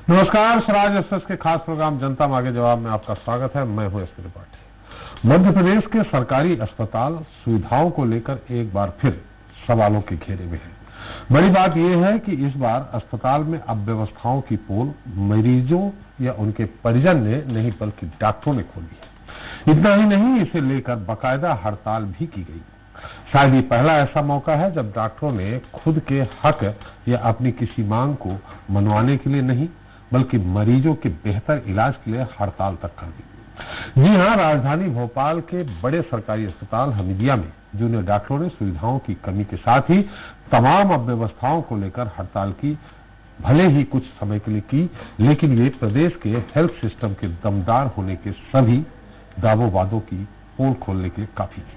नमस्कार, स्वराज एक्सप्रेस के खास प्रोग्राम जनता मांगे जवाब में आपका स्वागत है। मैं हूं एस त्रिपाठी। मध्य प्रदेश के सरकारी अस्पताल सुविधाओं को लेकर एक बार फिर सवालों के घेरे में है। बड़ी बात यह है कि इस बार अस्पताल में अब व्यवस्थाओं की पोल मरीजों या उनके परिजन ने नहीं बल्कि डॉक्टरों ने खोली है। इतना ही नहीं, इसे लेकर बाकायदा हड़ताल भी की गई। शायद ये पहला ऐसा मौका है जब डॉक्टरों ने खुद के हक या अपनी किसी मांग को मनवाने के लिए नहीं बल्कि मरीजों के बेहतर इलाज के लिए हड़ताल तक कर दी। जी हां, राजधानी भोपाल के बड़े सरकारी अस्पताल हमीदिया में जूनियर डॉक्टरों ने सुविधाओं की कमी के साथ ही तमाम अव्यवस्थाओं को लेकर हड़ताल की। भले ही कुछ समय के लिए की, लेकिन ये प्रदेश के हेल्थ सिस्टम के दमदार होने के सभी दावों वादों की पोल खोलने के लिए काफी थी।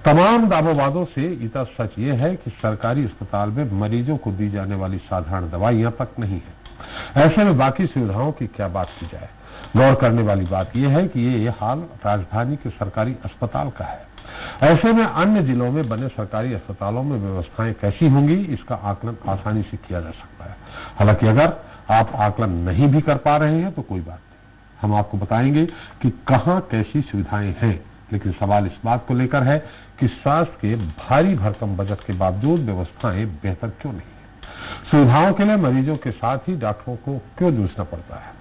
तमाम दावों वादों से इतना सच ये है कि सरकारी अस्पताल में मरीजों को दी जाने वाली साधारण दवाइयां तक नहीं है। ऐसे में बाकी सुविधाओं की क्या बात की जाए। गौर करने वाली बात यह है कि ये हाल राजधानी के सरकारी अस्पताल का है। ऐसे में अन्य जिलों में बने सरकारी अस्पतालों में व्यवस्थाएं कैसी होंगी, इसका आकलन आसानी से किया जा सकता है। हालांकि अगर आप आकलन नहीं भी कर पा रहे हैं तो कोई बात नहीं, हम आपको बताएंगे कि कहां कैसी सुविधाएं हैं। लेकिन सवाल इस बात को लेकर है कि स्वास्थ्य के भारी भरकम बजट के बावजूद व्यवस्थाएं बेहतर क्यों नहीं। सुविधाओं के लिए मरीजों के साथ ही डॉक्टरों को क्यों जूझना पड़ता है।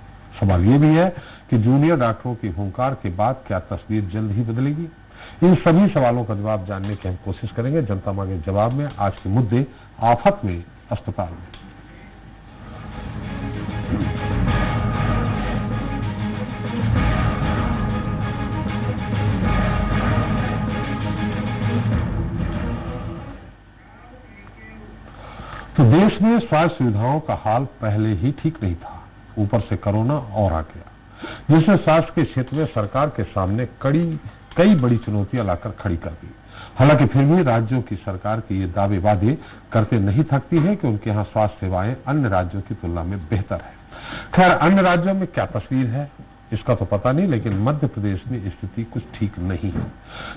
सवाल ये भी है कि जूनियर डॉक्टरों की हुंकार के बाद क्या तस्वीर जल्द ही बदलेगी। इन सभी सवालों का जवाब जानने की हम कोशिश करेंगे जनता मांगे जवाब में। आज के मुद्दे आफत में अस्पताल में। तो देश में स्वास्थ्य सुविधाओं का हाल पहले ही ठीक नहीं था, ऊपर से कोरोना और आ गया, जिसने स्वास्थ्य के क्षेत्र में सरकार के सामने कई बड़ी चुनौतियां लाकर खड़ी कर दी। हालांकि फिर भी राज्यों की सरकार के ये दावे वादे करते नहीं थकती है कि उनके यहाँ स्वास्थ्य सेवाएं अन्य राज्यों की तुलना में बेहतर है। खैर, अन्य राज्यों में क्या तस्वीर है इसका तो पता नहीं, लेकिन मध्य प्रदेश में स्थिति कुछ ठीक नहीं है।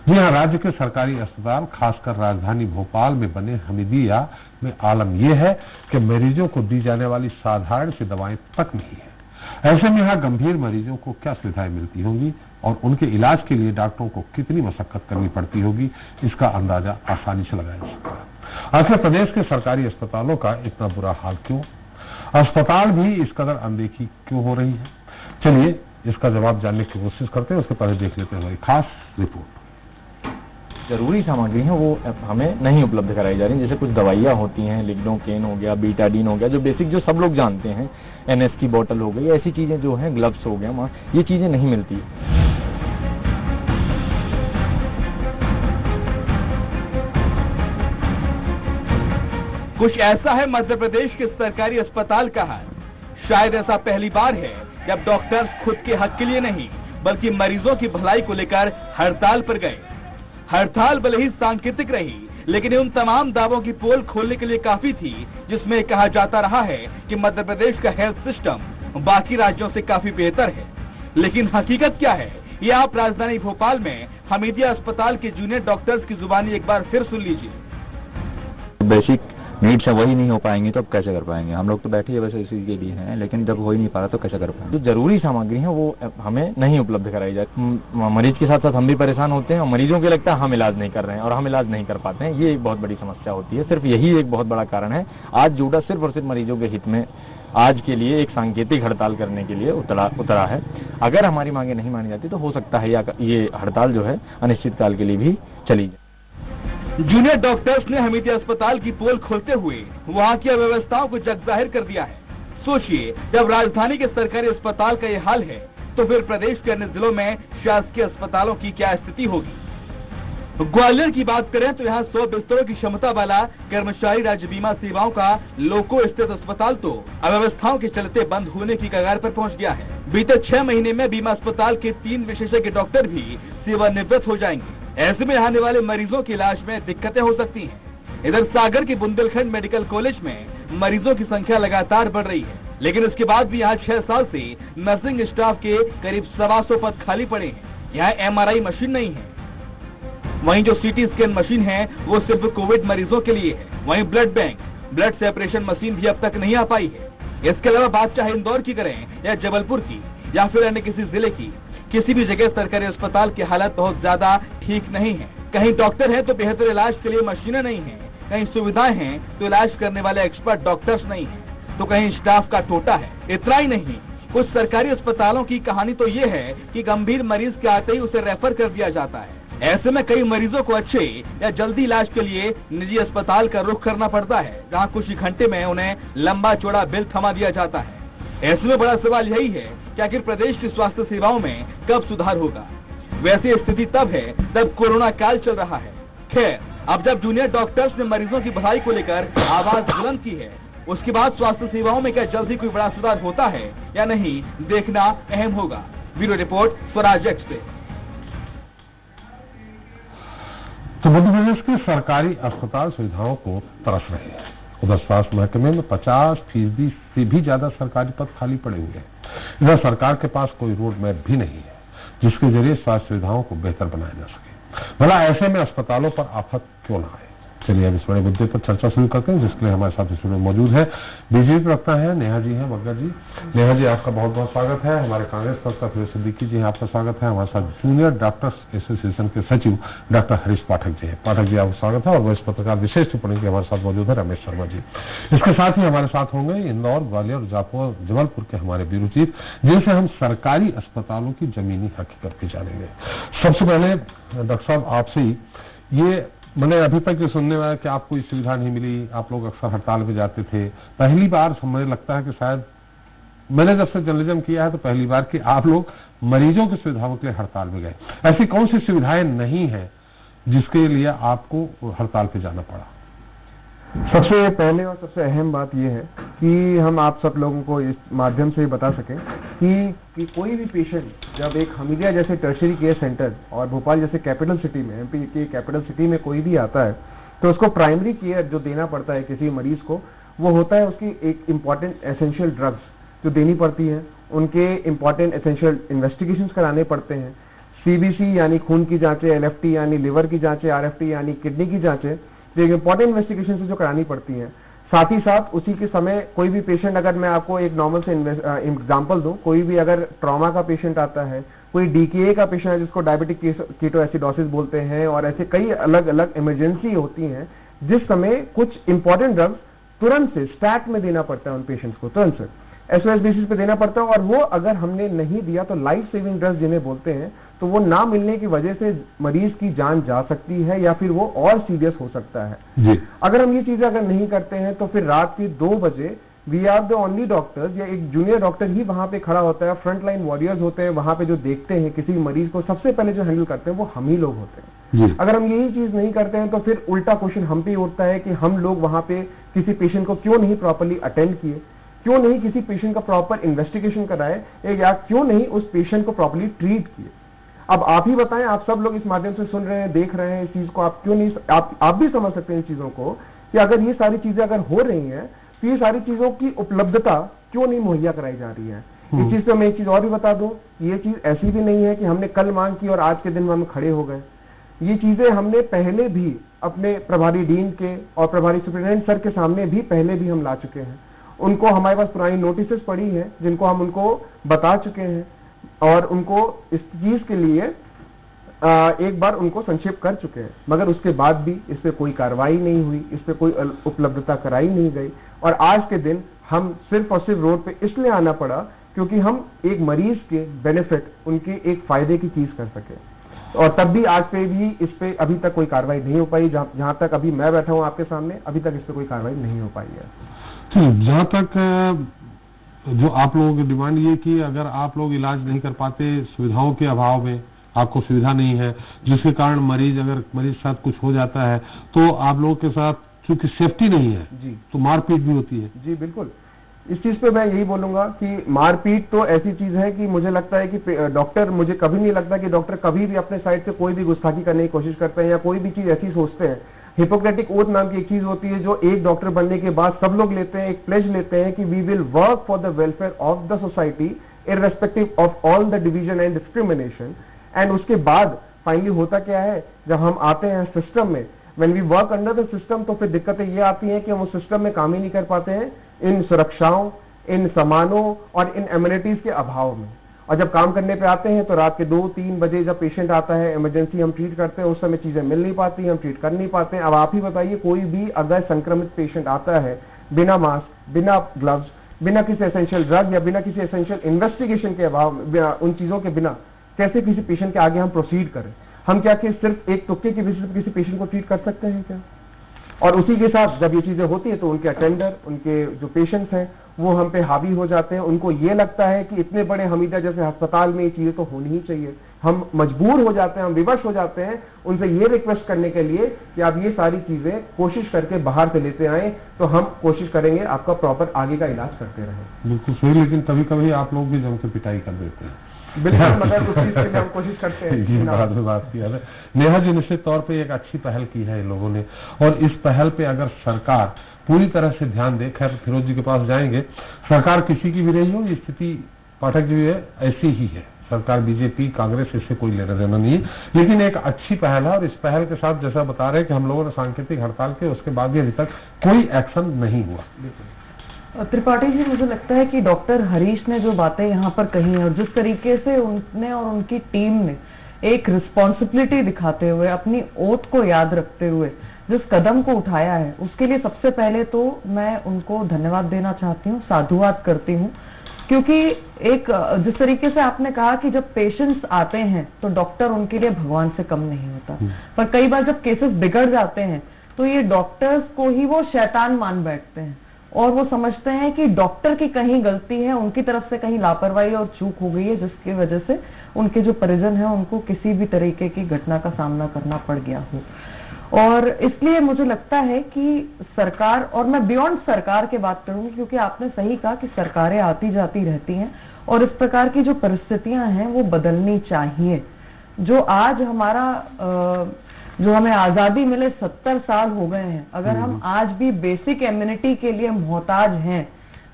जी हाँ, राज्य के सरकारी अस्पताल खासकर राजधानी भोपाल में बने हमीदिया में आलम यह है कि मरीजों को दी जाने वाली साधारण सी दवाएं तक नहीं है। ऐसे में यहाँ गंभीर मरीजों को क्या सुविधाएं मिलती होंगी और उनके इलाज के लिए डॉक्टरों को कितनी मशक्कत करनी पड़ती होगी, इसका अंदाजा आसानी से लगाया जा सकता है। आखिर प्रदेश के सरकारी अस्पतालों का इतना बुरा हाल क्यों? अस्पताल भी इस कदर अनदेखी क्यों हो रही है? चलिए इसका जवाब जानने की कोशिश करते हैं। उसके पहले देख लेते हैं हमारी खास रिपोर्ट। जरूरी सामग्री है वो हमें नहीं उपलब्ध कराई जा रही। जैसे कुछ दवाइयाँ होती हैं, लिग्नोकेन हो गया, बीटाडीन हो गया, जो बेसिक जो सब लोग जानते हैं, एनएस की बोतल हो गई, ऐसी चीजें जो हैं, ग्लव्स हो गया, ये चीजें नहीं मिलती। कुछ ऐसा है मध्य प्रदेश के सरकारी अस्पताल का हाल। शायद ऐसा पहली बार है जब डॉक्टर्स खुद के हक के लिए नहीं बल्कि मरीजों की भलाई को लेकर हड़ताल पर गए। हड़ताल भले ही सांकेतिक रही, लेकिन उन तमाम दावों की पोल खोलने के लिए काफी थी जिसमें कहा जाता रहा है कि मध्य प्रदेश का हेल्थ सिस्टम बाकी राज्यों से काफी बेहतर है। लेकिन हकीकत क्या है, ये आप राजधानी भोपाल में हमीदिया अस्पताल के जूनियर डॉक्टर्स की जुबानी एक बार फिर सुन लीजिए। बेसिक नीड्स है वही नहीं हो पाएंगे तो अब कैसे कर पाएंगे। हम लोग तो बैठे ही वैसे इसी के लिए हैं, लेकिन जब हो ही नहीं पा रहा तो कैसे कर पाएंगे। जो जरूरी सामग्री है वो हमें नहीं उपलब्ध कराई जाती। मरीज के साथ साथ हम भी परेशान होते हैं और मरीजों को लगता है हम इलाज नहीं कर रहे हैं और हम इलाज नहीं कर पाते हैं। ये एक बहुत बड़ी समस्या होती है। सिर्फ यही एक बहुत बड़ा कारण है आज जूडा सिर्फ और सिर्फ मरीजों के हित में आज के लिए एक सांकेतिक हड़ताल करने के लिए उतरा है। अगर हमारी मांगे नहीं मानी जाती तो हो सकता है ये हड़ताल जो है अनिश्चित काल के लिए भी चली जाए। जूनियर डॉक्टर्स ने हमीदिया अस्पताल की पोल खोलते हुए वहां की अव्यवस्थाओं को जग जाहिर कर दिया है। सोचिए, जब राजधानी के सरकारी अस्पताल का ये हाल है तो फिर प्रदेश के अन्य जिलों में शासकीय अस्पतालों की क्या स्थिति होगी। ग्वालियर की बात करें तो यहाँ 100 बिस्तरों की क्षमता वाला कर्मचारी राज्य बीमा सेवाओं का लोको स्थित अस्पताल तो अव्यवस्थाओं के चलते बंद होने की कगार पर पहुँच गया है। बीते 6 महीने में बीमा अस्पताल के 3 विशेषज्ञ डॉक्टर भी सेवानिवृत्त हो जाएंगे। ऐसे में आने वाले मरीजों के इलाज में दिक्कतें हो सकती हैं। इधर सागर के बुंदेलखंड मेडिकल कॉलेज में मरीजों की संख्या लगातार बढ़ रही है, लेकिन इसके बाद भी यहाँ 6 साल से नर्सिंग स्टाफ के करीब 125 पद खाली पड़े हैं। यहाँ MRI मशीन नहीं है। वहीं जो CT स्कैन मशीन है वो सिर्फ कोविड मरीजों के लिए है। वहीं blood bank, blood separation machine भी अब तक नहीं आ पाई है। इसके अलावा बात चाहे इंदौर की करें या जबलपुर की या फिर अन्य किसी जिले की, किसी भी जगह सरकारी अस्पताल की हालत बहुत ज्यादा ठीक नहीं है। कहीं डॉक्टर हैं तो बेहतर इलाज के लिए मशीनें नहीं हैं, कहीं सुविधाएं हैं तो इलाज करने वाले एक्सपर्ट डॉक्टर्स नहीं हैं, तो कहीं स्टाफ का टोटा है। इतना ही नहीं, कुछ सरकारी अस्पतालों की कहानी तो ये है कि गंभीर मरीज के आते ही उसे रेफर कर दिया जाता है। ऐसे में कई मरीजों को अच्छे या जल्दी इलाज के लिए निजी अस्पताल का रुख करना पड़ता है, जहां कुछ ही घंटे में उन्हें लंबा चौड़ा बिल थमा दिया जाता है। ऐसे में बड़ा सवाल यही है कि आखिर प्रदेश की स्वास्थ्य सेवाओं में कब सुधार होगा। वैसी स्थिति तब है जब कोरोना काल चल रहा है। खैर, अब जब जूनियर डॉक्टर्स ने मरीजों की भलाई को लेकर आवाज बुलंद की है, उसके बाद स्वास्थ्य सेवाओं में क्या जल्दी कोई बड़ा सुधार होता है या नहीं, देखना अहम होगा। Bureau report, Swaraj express. तो मध्य प्रदेश के सरकारी अस्पताल सुविधाओं को तरस रहे हैं। उधर स्वास्थ्य महकमे में 50% से भी ज्यादा सरकारी पद खाली पड़े हुए हैं। इधर सरकार के पास कोई रोड मैप भी नहीं है जिसके जरिए स्वास्थ्य सुविधाओं को बेहतर बनाया जा सके। भला ऐसे में अस्पतालों पर आफत क्यों ना आए। चलिए अब इस बड़े मुद्दे पर चर्चा शुरू करते हैं, जिसके लिए हमारे साथ इस में मौजूद है बीजेपी प्रवक्ता है नेहा जी हैं बग्गा जी। नेहा जी, आपका बहुत बहुत स्वागत है। हमारे कांग्रेस प्रवक्ता फिरोज सिद्दीकी जी हैं, आपका स्वागत है। हमारे साथ जूनियर डॉक्टर्स एसोसिएशन के सचिव डॉक्टर हरीश पाठक जी हैं। पाठक जी, आपका स्वागत है। और वरिष्ठ पत्रकार विशेष टिप्पणी के हमारे साथ मौजूद है रमेश शर्मा जी। इसके साथ ही हमारे साथ होंगे इंदौर, ग्वालियर और जबलपुर के हमारे ब्यूरो चीफ, जिनसे हम सरकारी अस्पतालों की जमीनी हकीकत भी जानेंगे। सबसे पहले डॉक्टर साहब आपसे ही, ये मैंने अभी तक ये सुनने में आया कि आपको इस सुविधा नहीं मिली, आप लोग अक्सर हड़ताल पे जाते थे। पहली बार मुझे लगता है कि शायद मैंने जब से जर्नलिज्म किया है तो पहली बार कि आप लोग मरीजों की सुविधाओं के लिए हड़ताल पे गए। ऐसी कौन सी सुविधाएं नहीं है जिसके लिए आपको हड़ताल पे जाना पड़ा? सबसे पहले और सबसे अहम बात यह है कि हम आप सब लोगों को इस माध्यम से बता सकें कि कोई भी पेशेंट जब एक हमीदिया जैसे टर्शियरी केयर सेंटर और भोपाल जैसे कैपिटल सिटी में, एमपी की कैपिटल सिटी में कोई भी आता है, तो उसको प्राइमरी केयर जो देना पड़ता है किसी मरीज को, वो होता है उसकी एक इम्पॉर्टेंट एसेंशियल ड्रग्स जो देनी पड़ती है, उनके इम्पॉर्टेंट एसेंशियल इन्वेस्टिगेशंस कराने पड़ते हैं, सीबीसी यानी खून की जांचें, एलएफटी यानी लिवर की जांचें, आरएफटी यानी किडनी की जांचें, जो इम्पोर्टेंट इन्वेस्टिगेशन जो करानी पड़ती हैं। साथ ही साथ उसी के समय कोई भी पेशेंट, अगर मैं आपको एक नॉर्मल से एग्जांपल दूं, कोई भी अगर ट्रॉमा का पेशेंट आता है, कोई डीकेए का पेशेंट है जिसको डायबिटिक कीटोएसिडोसिस बोलते हैं, और ऐसे कई अलग अलग इमरजेंसी होती हैं जिस समय कुछ इंपॉर्टेंट ड्रग्स तुरंत से स्टैट में देना पड़ता है उन पेशेंट्स को, तुरंत से एसओएस बेसिस पे देना पड़ता है। और वो अगर हमने नहीं दिया तो लाइफ सेविंग ड्रग्स जिन्हें बोलते हैं, तो वो ना मिलने की वजह से मरीज की जान जा सकती है या फिर वो और सीरियस हो सकता है जी। अगर हम ये चीजें अगर नहीं करते हैं तो फिर रात के 2 बजे we are the only doctors, या एक जूनियर डॉक्टर ही वहां पे खड़ा होता है, फ्रंट लाइन वॉरियर्स होते हैं वहां पे, जो देखते हैं किसी मरीज को सबसे पहले जो हैंडल करते हैं वो हम ही लोग होते हैं जी। अगर हम यही चीज नहीं करते हैं तो फिर उल्टा क्वेश्चन हम पे उठता है कि हम लोग वहां पे किसी पेशेंट को क्यों नहीं प्रॉपरली अटेंड किए, क्यों नहीं किसी पेशेंट का प्रॉपर इन्वेस्टिगेशन कराए, या क्यों नहीं उस पेशेंट को प्रॉपरली ट्रीट किए। अब आप ही बताएं, आप सब लोग इस माध्यम से सुन रहे हैं, देख रहे हैं इस चीज को, आप क्यों नहीं, आप भी समझ सकते हैं इन चीजों को कि अगर ये सारी चीजें अगर हो रही हैं तो ये सारी चीजों की उपलब्धता क्यों नहीं मुहैया कराई जा रही है। इस चीज पे मैं एक चीज और भी बता दूं, ये चीज ऐसी भी नहीं है कि हमने कल मांग की और आज के दिन में हम खड़े हो गए। ये चीजें हमने पहले भी अपने प्रभारी डीन के और प्रभारी सुप्रिटेंडेंट सर के सामने भी पहले भी हम ला चुके हैं। उनको हमारे पास पुरानी नोटिस पड़ी है जिनको हम उनको बता चुके हैं और उनको इस चीज के लिए एक बार उनको संक्षेप कर चुके हैं, मगर उसके बाद भी इस पे कोई कार्रवाई नहीं हुई, इस पे कोई उपलब्धता कराई नहीं गई। और आज के दिन हम सिर्फ और सिर्फ रोड पे इसलिए आना पड़ा क्योंकि हम एक मरीज के बेनिफिट, उनके एक फायदे की चीज कर सके। और तब भी आज पे भी इस पे अभी तक कोई कार्रवाई नहीं हो पाई। जहां तक अभी मैं बैठा हूं आपके सामने, अभी तक इस पे कोई कार्रवाई नहीं हो पाई है। जहां तक जो आप लोगों की डिमांड ये कि अगर आप लोग इलाज नहीं कर पाते, सुविधाओं के अभाव में, आपको सुविधा नहीं है, जिसके कारण अगर मरीज के साथ कुछ हो जाता है तो आप लोगों के साथ चूंकि सेफ्टी नहीं है जी, तो मारपीट भी होती है। जी बिल्कुल। इस चीज पे मैं यही बोलूंगा कि मारपीट तो ऐसी चीज है कि मुझे लगता है कि डॉक्टर, मुझे कभी नहीं लगता कि डॉक्टर कभी भी अपने साइड से कोई भी गुस्ताखी करने की कोशिश करते हैं या कोई भी चीज ऐसी सोचते हैं। हिपोक्रेटिक ओथ नाम की एक चीज होती है जो एक डॉक्टर बनने के बाद सब लोग लेते हैं, एक प्लेज लेते हैं कि we will work for the welfare of the society irrespective of all the division and discrimination. And उसके बाद फाइनली होता क्या है, जब हम आते हैं सिस्टम में, when we work under the system, तो फिर दिक्कतें ये आती हैं कि हम उस सिस्टम में काम ही नहीं कर पाते हैं, इन सुरक्षाओं, इन सामानों और इन एमिनिटीज के अभाव में। और जब काम करने पे आते हैं तो रात के 2-3 बजे जब पेशेंट आता है, इमरजेंसी हम ट्रीट करते हैं, उस समय चीजें मिल नहीं पाती, हम ट्रीट कर नहीं पाते हैं। अब आप ही बताइए, कोई भी अगर संक्रमित पेशेंट आता है बिना मास्क, बिना ग्लव्स, बिना किसी एसेंशियल ड्रग या बिना किसी एसेंशियल इन्वेस्टिगेशन के अभाव, उन चीजों के बिना कैसे किसी पेशेंट के आगे हम प्रोसीड करें? हम क्या कि सिर्फ एक तुक्के की बेसिस पर किसी पेशेंट को ट्रीट कर सकते हैं क्या? और उसी के साथ जब ये चीजें होती है तो उनके अटेंडर, उनके जो पेशेंट्स हैं वो हम पे हावी हो जाते हैं। उनको ये लगता है कि इतने बड़े हमीदा जैसे अस्पताल में ये चीजें तो होनी ही चाहिए। हम मजबूर हो जाते हैं, हम विवश हो जाते हैं उनसे ये रिक्वेस्ट करने के लिए कि आप ये सारी चीजें कोशिश करके बाहर से लेते आए, तो हम कोशिश करेंगे आपका प्रॉपर आगे का इलाज करते रहें। बिल्कुल सही, लेकिन कभी कभी आप लोग भी जम के पिटाई कर देते हैं। बिल्कुल, मगर उस चीज के लिए हम कोशिश करते हैं। ये बाद में बात किया है। नेहा जी, निश्चित तौर पे एक अच्छी पहल की है इन लोगों ने, और इस पहल पे अगर सरकार पूरी तरह से ध्यान दे, खैर फिरोज जी के पास जाएंगे, सरकार किसी की भी रही हो, स्थिति पाठक जी है ऐसी ही है, सरकार बीजेपी कांग्रेस इससे कोई लेना देना नहीं है, लेकिन एक अच्छी पहल है। और इस पहल के साथ जैसा बता रहे हैं कि हम लोगों ने सांकेतिक हड़ताल के, उसके बाद भी अभी तक कोई एक्शन नहीं हुआ। त्रिपाठी जी, मुझे लगता है कि डॉक्टर हरीश ने जो बातें यहाँ पर कही हैं और जिस तरीके से उनने और उनकी टीम ने एक रिस्पॉन्सिबिलिटी दिखाते हुए, अपनी ओथ को याद रखते हुए जिस कदम को उठाया है, उसके लिए सबसे पहले तो मैं उनको धन्यवाद देना चाहती हूँ, साधुवाद करती हूँ। क्योंकि एक जिस तरीके से आपने कहा कि जब पेशेंट्स आते हैं तो डॉक्टर उनके लिए भगवान से कम नहीं होता, पर कई बार जब केसेस बिगड़ जाते हैं तो ये डॉक्टर्स को ही वो शैतान मान बैठते हैं और वो समझते हैं कि डॉक्टर की कहीं गलती है, उनकी तरफ से कहीं लापरवाही और चूक हो गई है, जिसकी वजह से उनके जो परिजन हैं उनको किसी भी तरीके की घटना का सामना करना पड़ गया हो। और इसलिए मुझे लगता है कि सरकार, और मैं बियॉन्ड सरकार की बात करूंगी क्योंकि आपने सही कहा कि सरकारें आती जाती रहती हैं और इस प्रकार की जो परिस्थितियां हैं वो बदलनी चाहिए। जो आज हमारा जो हमें आजादी मिले 70 साल हो गए हैं, अगर हम आज भी बेसिक इम्यूनिटी के लिए मोहताज हैं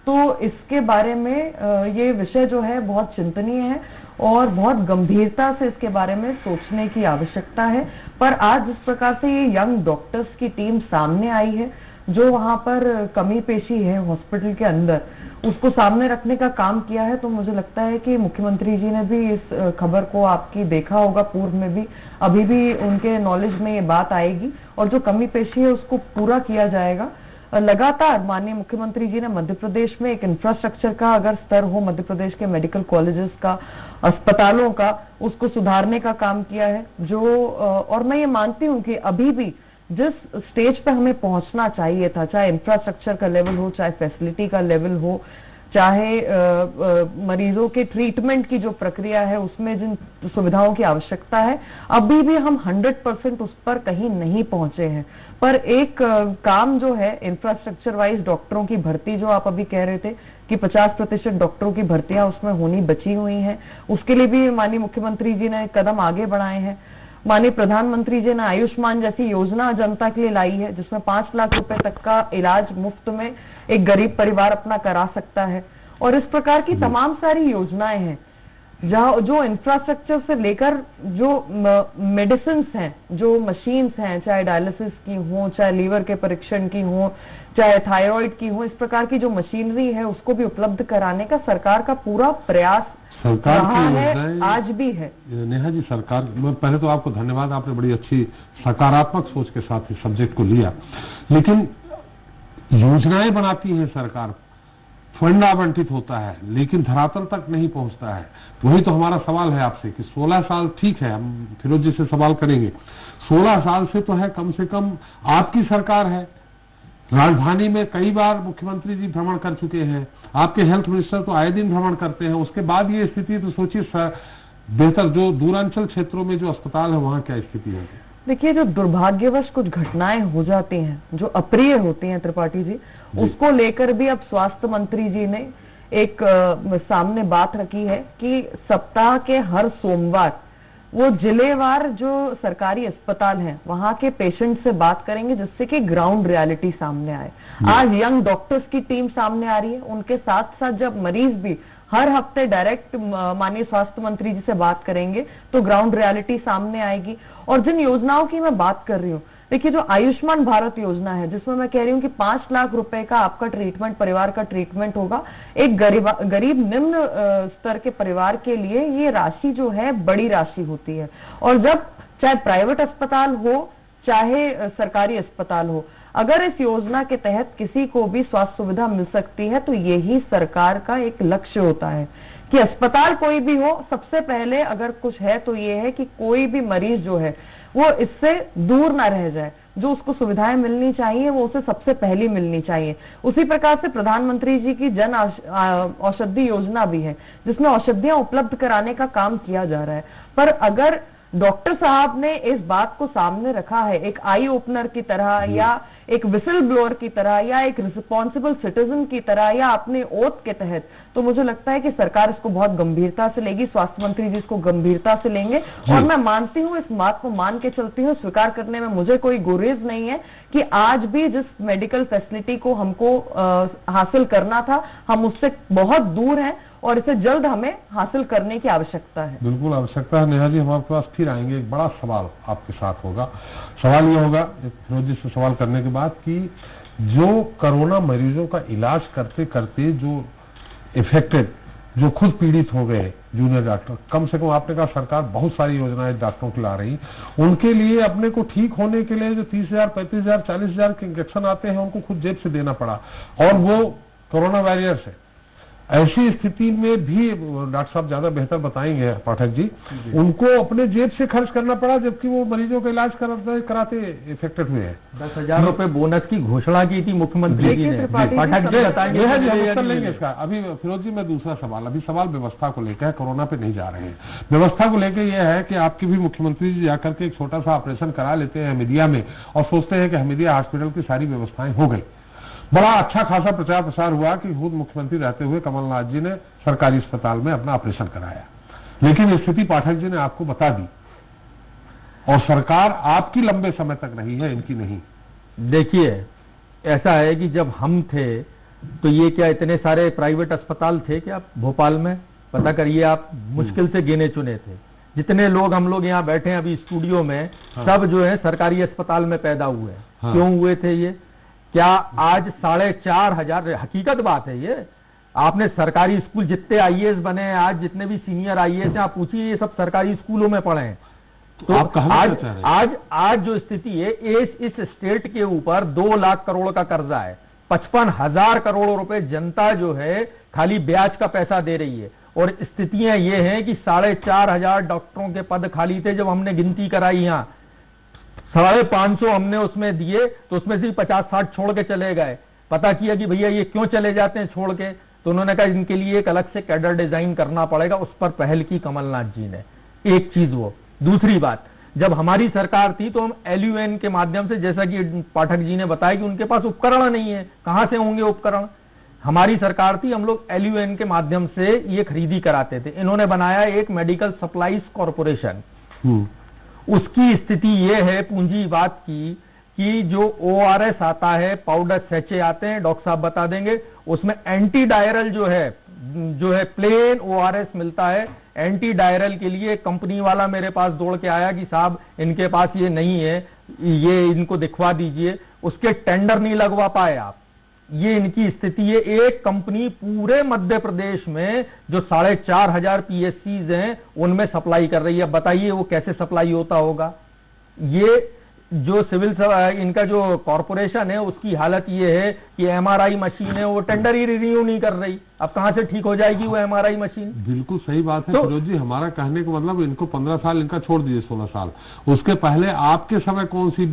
तो इसके बारे में ये विषय जो है बहुत चिंतनीय है और बहुत गंभीरता से इसके बारे में सोचने की आवश्यकता है। पर आज जिस प्रकार से ये यंग डॉक्टर्स की टीम सामने आई है, जो वहां पर कमी पेशी है हॉस्पिटल के अंदर, उसको सामने रखने का काम किया है, तो मुझे लगता है कि मुख्यमंत्री जी ने भी इस खबर को आपकी देखा होगा, पूर्व में भी, अभी भी उनके नॉलेज में ये बात आएगी और जो कमी पेशी है उसको पूरा किया जाएगा। लगातार माननीय मुख्यमंत्री जी ने मध्य प्रदेश में एक इंफ्रास्ट्रक्चर का अगर स्तर हो, मध्य प्रदेश के मेडिकल कॉलेजेस का, अस्पतालों का, उसको सुधारने का काम किया है। जो और मैं ये मानती हूँ कि अभी भी जिस स्टेज पे हमें पहुंचना चाहिए था, चाहे इंफ्रास्ट्रक्चर का लेवल हो, चाहे फैसिलिटी का लेवल हो, चाहे मरीजों के ट्रीटमेंट की जो प्रक्रिया है उसमें जिन सुविधाओं की आवश्यकता है, अभी भी हम 100% उस पर कहीं नहीं पहुंचे हैं। पर एक काम जो है इंफ्रास्ट्रक्चर वाइज, डॉक्टरों की भर्ती जो आप अभी कह रहे थे कि 50% डॉक्टरों की भर्तियां उसमें होनी बची हुई हैं, उसके लिए भी माननीय मुख्यमंत्री जी ने कदम आगे बढ़ाए हैं। माननीय प्रधानमंत्री जी ने आयुष्मान जैसी योजना जनता के लिए लाई है जिसमें 5 लाख रुपए तक का इलाज मुफ्त में एक गरीब परिवार अपना करा सकता है। और इस प्रकार की तमाम सारी योजनाएं हैं जहां जो इंफ्रास्ट्रक्चर से लेकर जो मेडिसिन हैं, जो मशीन्स हैं, चाहे डायलिसिस की हो, चाहे लीवर के परीक्षण की हो, चाहे थायराइड की हो, इस प्रकार की जो मशीनरी है उसको भी उपलब्ध कराने का सरकार का पूरा प्रयास सरकार की है, आज भी है। नेहा जी, सरकार, पहले तो आपको धन्यवाद, आपने बड़ी अच्छी सकारात्मक सोच के साथ इस सब्जेक्ट को लिया, लेकिन योजनाएं बनाती है सरकार, फंड आवंटित होता है, लेकिन धरातल तक नहीं पहुंचता है। वही तो हमारा सवाल है आपसे कि 16 साल, ठीक है, हम फिरोज जी से सवाल करेंगे, 16 साल से तो है, कम से कम आपकी सरकार है, राजधानी में कई बार मुख्यमंत्री जी भ्रमण कर चुके हैं, आपके हेल्थ मिनिस्टर तो आए दिन भ्रमण करते हैं, उसके बाद ये स्थिति, तो सोचिए बेहतर जो दूरांचल क्षेत्रों में जो अस्पताल है वहां क्या स्थिति है? देखिए, जो दुर्भाग्यवश कुछ घटनाएं हो जाती हैं जो अप्रिय होती हैं त्रिपाठी जी, उसको लेकर भी अब स्वास्थ्य मंत्री जी ने एक सामने बात रखी है कि सप्ताह के हर सोमवार वो जिलेवार जो सरकारी अस्पताल हैं वहां के पेशेंट से बात करेंगे जिससे कि ग्राउंड रियलिटी सामने आए। आज यंग डॉक्टर्स की टीम सामने आ रही है, उनके साथ साथ जब मरीज भी हर हफ्ते डायरेक्ट माननीय स्वास्थ्य मंत्री जी से बात करेंगे तो ग्राउंड रियलिटी सामने आएगी। और जिन योजनाओं की मैं बात कर रही हूँ, देखिए, जो आयुष्मान भारत योजना है, जिसमें मैं कह रही हूँ कि 5 लाख रुपए का आपका ट्रीटमेंट, परिवार का ट्रीटमेंट होगा, एक गरीब निम्न स्तर के परिवार के लिए ये राशि जो है बड़ी राशि होती है। और जब चाहे प्राइवेट अस्पताल हो चाहे सरकारी अस्पताल हो, अगर इस योजना के तहत किसी को भी स्वास्थ्य सुविधा मिल सकती है तो यही सरकार का एक लक्ष्य होता है कि अस्पताल कोई भी हो, सबसे पहले अगर कुछ है तो ये है कि कोई भी मरीज जो है वो इससे दूर ना रह जाए। जो उसको सुविधाएं मिलनी चाहिए वो उसे सबसे पहले मिलनी चाहिए। उसी प्रकार से प्रधानमंत्री जी की जन औषधि योजना भी है, जिसमें औषधियां उपलब्ध कराने का काम किया जा रहा है। पर अगर डॉक्टर साहब ने इस बात को सामने रखा है एक आई ओपनर की तरह, या एक विसल ब्लोअर की तरह, या एक रिस्पॉन्सिबल सिटीजन की तरह, या अपने ओथ के तहत, तो मुझे लगता है कि सरकार इसको बहुत गंभीरता से लेगी, स्वास्थ्य मंत्री जी इसको गंभीरता से लेंगे। और मैं मानती हूँ, इस बात को मान के चलती हूँ, स्वीकार करने में मुझे कोई गुरेज नहीं है कि आज भी जिस मेडिकल फैसिलिटी को हमको हासिल करना था, हम उससे बहुत दूर हैं और इसे जल्द हमें हासिल करने की आवश्यकता है। बिल्कुल आवश्यकता है। नेहा जी, हम आपके पास फिर आएंगे। एक बड़ा सवाल आपके साथ होगा। सवाल ये होगा फिरोज जी से सवाल करने के बाद कि जो कोरोना मरीजों का इलाज करते करते जो इफेक्टेड, जो खुद पीड़ित हो गए जूनियर डॉक्टर, कम से कम आपने कहा सरकार बहुत सारी योजनाएं डॉक्टरों की ला रही, उनके लिए अपने को ठीक होने के लिए जो 30,000, 35,000, 40,000 के इंजेक्शन आते हैं उनको खुद जेब से देना पड़ा, और वो कोरोना वॉरियर से। ऐसी स्थिति में भी डॉक्टर साहब ज्यादा बेहतर बताएंगे पाठक जी, उनको अपने जेब से खर्च करना पड़ा, जबकि वो मरीजों का इलाज कराते इफेक्टेड हुए हैं। 10,000 रुपए बोनस की घोषणा की थी मुख्यमंत्री जी ने। पाठक जी बताएंगे। हम लेंगे इसका। अभी फिरोज जी, मैं दूसरा सवाल, अभी सवाल व्यवस्था को लेकर है, कोरोना पे नहीं जा रहे हैं। व्यवस्था को लेकर यह है कि आपकी भी मुख्यमंत्री जी जाकर के एक छोटा सा ऑपरेशन करा लेते हैं हमीदिया में और सोचते हैं कि हमीदिया हॉस्पिटल की सारी व्यवस्थाएं हो गई। बड़ा अच्छा खासा प्रचार प्रसार हुआ कि खुद मुख्यमंत्री रहते हुए कमलनाथ जी ने सरकारी अस्पताल में अपना ऑपरेशन कराया, लेकिन स्थिति पाठक जी ने आपको बता दी और सरकार आपकी लंबे समय तक रही है, इनकी नहीं। देखिए, ऐसा है कि जब हम थे तो ये क्या इतने सारे प्राइवेट अस्पताल थे क्या भोपाल में? पता करिए आप, मुश्किल से गिने चुने थे। जितने लोग हम लोग यहाँ बैठे हैं अभी स्टूडियो में, सब जो है सरकारी अस्पताल में पैदा हुए। क्यों हुए थे ये? क्या आज 4,500, हकीकत बात है ये, आपने सरकारी स्कूल जितने आईएएस बने हैं आज, जितने भी सीनियर आईएएस हैं, आप पूछिए, ये सब सरकारी स्कूलों में पढ़े हैं। तो आप आज जो स्थिति है, इस स्टेट के ऊपर 2 लाख करोड़ का कर्जा है, 55,000 करोड़ रुपए जनता जो है खाली ब्याज का पैसा दे रही है। और स्थितियां ये हैं कि 4,500 डॉक्टरों के पद खाली थे। जब हमने गिनती कराई यहाँ 550 हमने उसमें दिए, तो उसमें से 50-60 छोड़ के चले गए। पता किया कि भैया ये क्यों चले जाते हैं छोड़ के, तो उन्होंने कहा इनके लिए एक अलग से कैडर डिजाइन करना पड़ेगा। उस पर पहल की कमलनाथ जी ने। एक चीज वो। दूसरी बात, जब हमारी सरकार थी तो हम LUN के माध्यम से, जैसा कि पाठक जी ने बताया कि उनके पास उपकरण नहीं है, कहां से होंगे उपकरण? हमारी सरकार थी, हम लोग LUN के माध्यम से ये खरीदी कराते थे। इन्होंने बनाया एक मेडिकल सप्लाईज कॉरपोरेशन। उसकी स्थिति ये है पूंजीवाद की कि जो ORS आता है, पाउडर सैचे आते हैं, डॉक्टर साहब बता देंगे, उसमें एंटी डायरल जो है प्लेन ORS मिलता है। एंटी डायरल के लिए कंपनी वाला मेरे पास दौड़ के आया कि साहब इनके पास ये नहीं है, ये इनको दिखवा दीजिए। उसके टेंडर नहीं लगवा पाए आप। ये इनकी स्थिति है। एक कंपनी पूरे मध्य प्रदेश में जो 4,500 PSCs हैं उनमें सप्लाई कर रही है। बताइए वो कैसे सप्लाई होता होगा? ये जो सिविल इनका जो कॉरपोरेशन है उसकी हालत ये है कि MRI मशीन है, वो टेंडर ही रिन्यू नहीं कर रही। अब कहां से ठीक हो जाएगी वो MRI मशीन? बिल्कुल सही बात है फिरोज जी। हमारा कहने का मतलब इनको 15 साल, इनका छोड़ दीजिए 16 साल, उसके पहले आपके समय कौन सी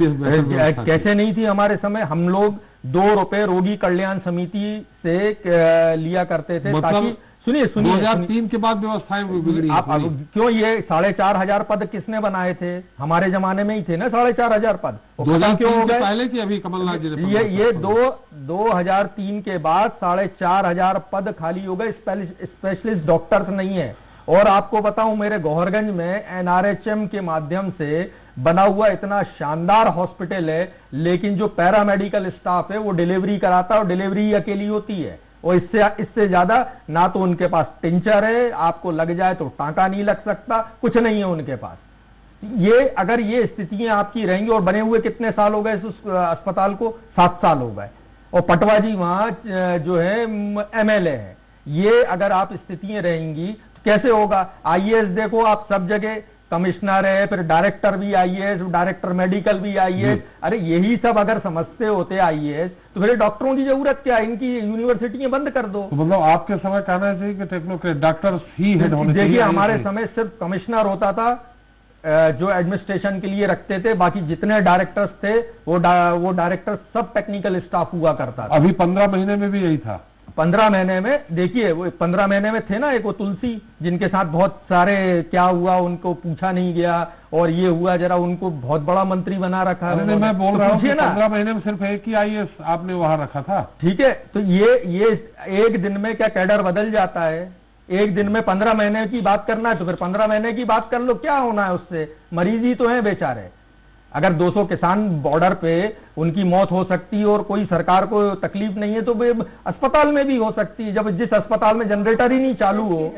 कैसे नहीं थी हमारे समय? हम लोग 2 रुपए रोगी कल्याण समिति से लिया करते थे। मतलब सुनिए 2003 के बाद व्यवस्थाएं बिगड़ी। आप क्यों? ये 4,500 पद किसने बनाए थे? हमारे जमाने में ही थे ना 4,500 पद। क्यों हो गए पहले की? अभी कमलनाथ जी ने ये 2003 के बाद 4,500 पद खाली हो गए। स्पेशलिस्ट डॉक्टर्स नहीं है। और आपको बताऊं, मेरे गौहरगंज में NRHM के माध्यम से बना हुआ इतना शानदार हॉस्पिटल है, लेकिन जो पैरामेडिकल स्टाफ है वो डिलीवरी कराता है और डिलीवरी अकेली होती है। और इससे ज्यादा ना तो उनके पास टिंचर है, आपको लग जाए तो टांका नहीं लग सकता, कुछ नहीं है उनके पास। ये अगर ये स्थितियां आपकी रहेंगी, और बने हुए कितने साल हो गए इस अस्पताल को, 7 साल हो गए, और पटवा जी वहां जो है MLA है, ये अगर आप स्थितियां रहेंगी तो कैसे होगा? IAS देखो आप, सब जगह कमिश्नर है, फिर डायरेक्टर भी IAS, डायरेक्टर मेडिकल भी IAS, अरे यही सब अगर समझते होते IAS तो फिर डॉक्टरों की जरूरत क्या है? इनकी यूनिवर्सिटियां बंद कर दो। तो मतलब आपके समय कहना चाहिए कि टेक्नोक्रेट डॉक्टर ही हेड होने चाहिए। देखिए हमारे समय सिर्फ कमिश्नर होता था जो एडमिनिस्ट्रेशन के लिए रखते थे, बाकी जितने डायरेक्टर्स थे वो डायरेक्टर सब टेक्निकल स्टाफ हुआ करता था। अभी 15 महीने में भी यही था। 15 महीने में देखिए, वो 15 महीने में थे ना, एक वो तुलसी जिनके साथ बहुत सारे क्या हुआ उनको पूछा नहीं गया, और ये हुआ, जरा उनको बहुत बड़ा मंत्री बना रखा है। मैं बोल रहा हूँ 15 महीने में सिर्फ एक ही IAS आपने वहां रखा था। ठीक है, तो ये एक दिन में क्या कैडर बदल जाता है? एक दिन में 15 महीने की बात करना है तो फिर 15 महीने की बात कर लो, क्या होना है उससे? मरीज ही तो हैं बेचारे। अगर 200 किसान बॉर्डर पे उनकी मौत हो सकती है और कोई सरकार को तकलीफ नहीं है, तो अस्पताल में भी हो सकती है, जब जिस अस्पताल में जनरेटर ही नहीं चालू हो।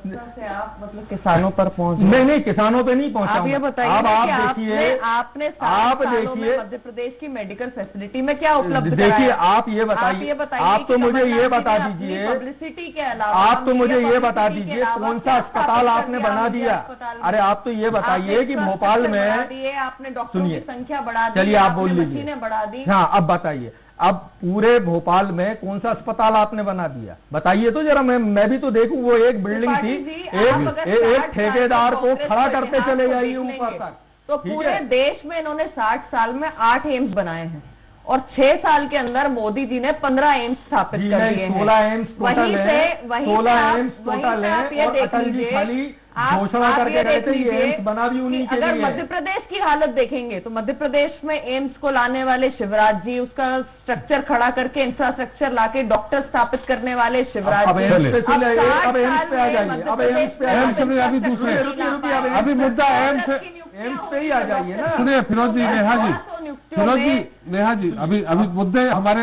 से आप मतलब किसानों पर पहुंच? नहीं, किसानों पे नहीं पहुंचा। आप ये बताइए आप देखिए, आपने आप देखिए मध्य प्रदेश की मेडिकल फैसिलिटी में क्या उपलब्ध देखिए, आप ये बताइए, आप तो मुझे ये बता दीजिए, पब्लिसिटी के अलावा आप तो मुझे ये बता दीजिए कौन सा अस्पताल आपने बना दिया? अरे आप तो ये बताइए कि भोपाल में आपने डॉक्टरों की संख्या बढ़ा दी, चलिए आप बोल लीजिए, मशीनें बढ़ा दी। हाँ, अब बताइए, अब पूरे भोपाल में कौन सा अस्पताल आपने बना दिया? बताइए तो जरा, मैं भी तो देखूं। वो एक बिल्डिंग थी, एक ठेकेदार को खड़ा करते चले जाइए ऊपर तक। तो पूरे देश में इन्होंने 60 साल में 8 एम्स बनाए हैं, और 6 साल के अंदर मोदी जी ने 15 एम्स स्थापित कर दिए हैं। 16 एम्स टोटल है, 16 एम्स टोटल है, और अटल जी खाली घोषणा करके गए थे, ये एम्स बना भी उन्हीं के लिए। अगर मध्य प्रदेश की हालत देखेंगे तो मध्य प्रदेश में एम्स को लाने वाले शिवराज जी, उसका स्ट्रक्चर खड़ा करके इंफ्रास्ट्रक्चर लाके डॉक्टर स्थापित करने वाले शिवराज जी। अब एम्स पे आ जाइए, अब एम्स पे अभी दूसरे अभी मुद्दा एम्स पे ही आ जाइए ना। सुनिए फिरोज जी, नेहा जी, अभी मुद्दे हमारे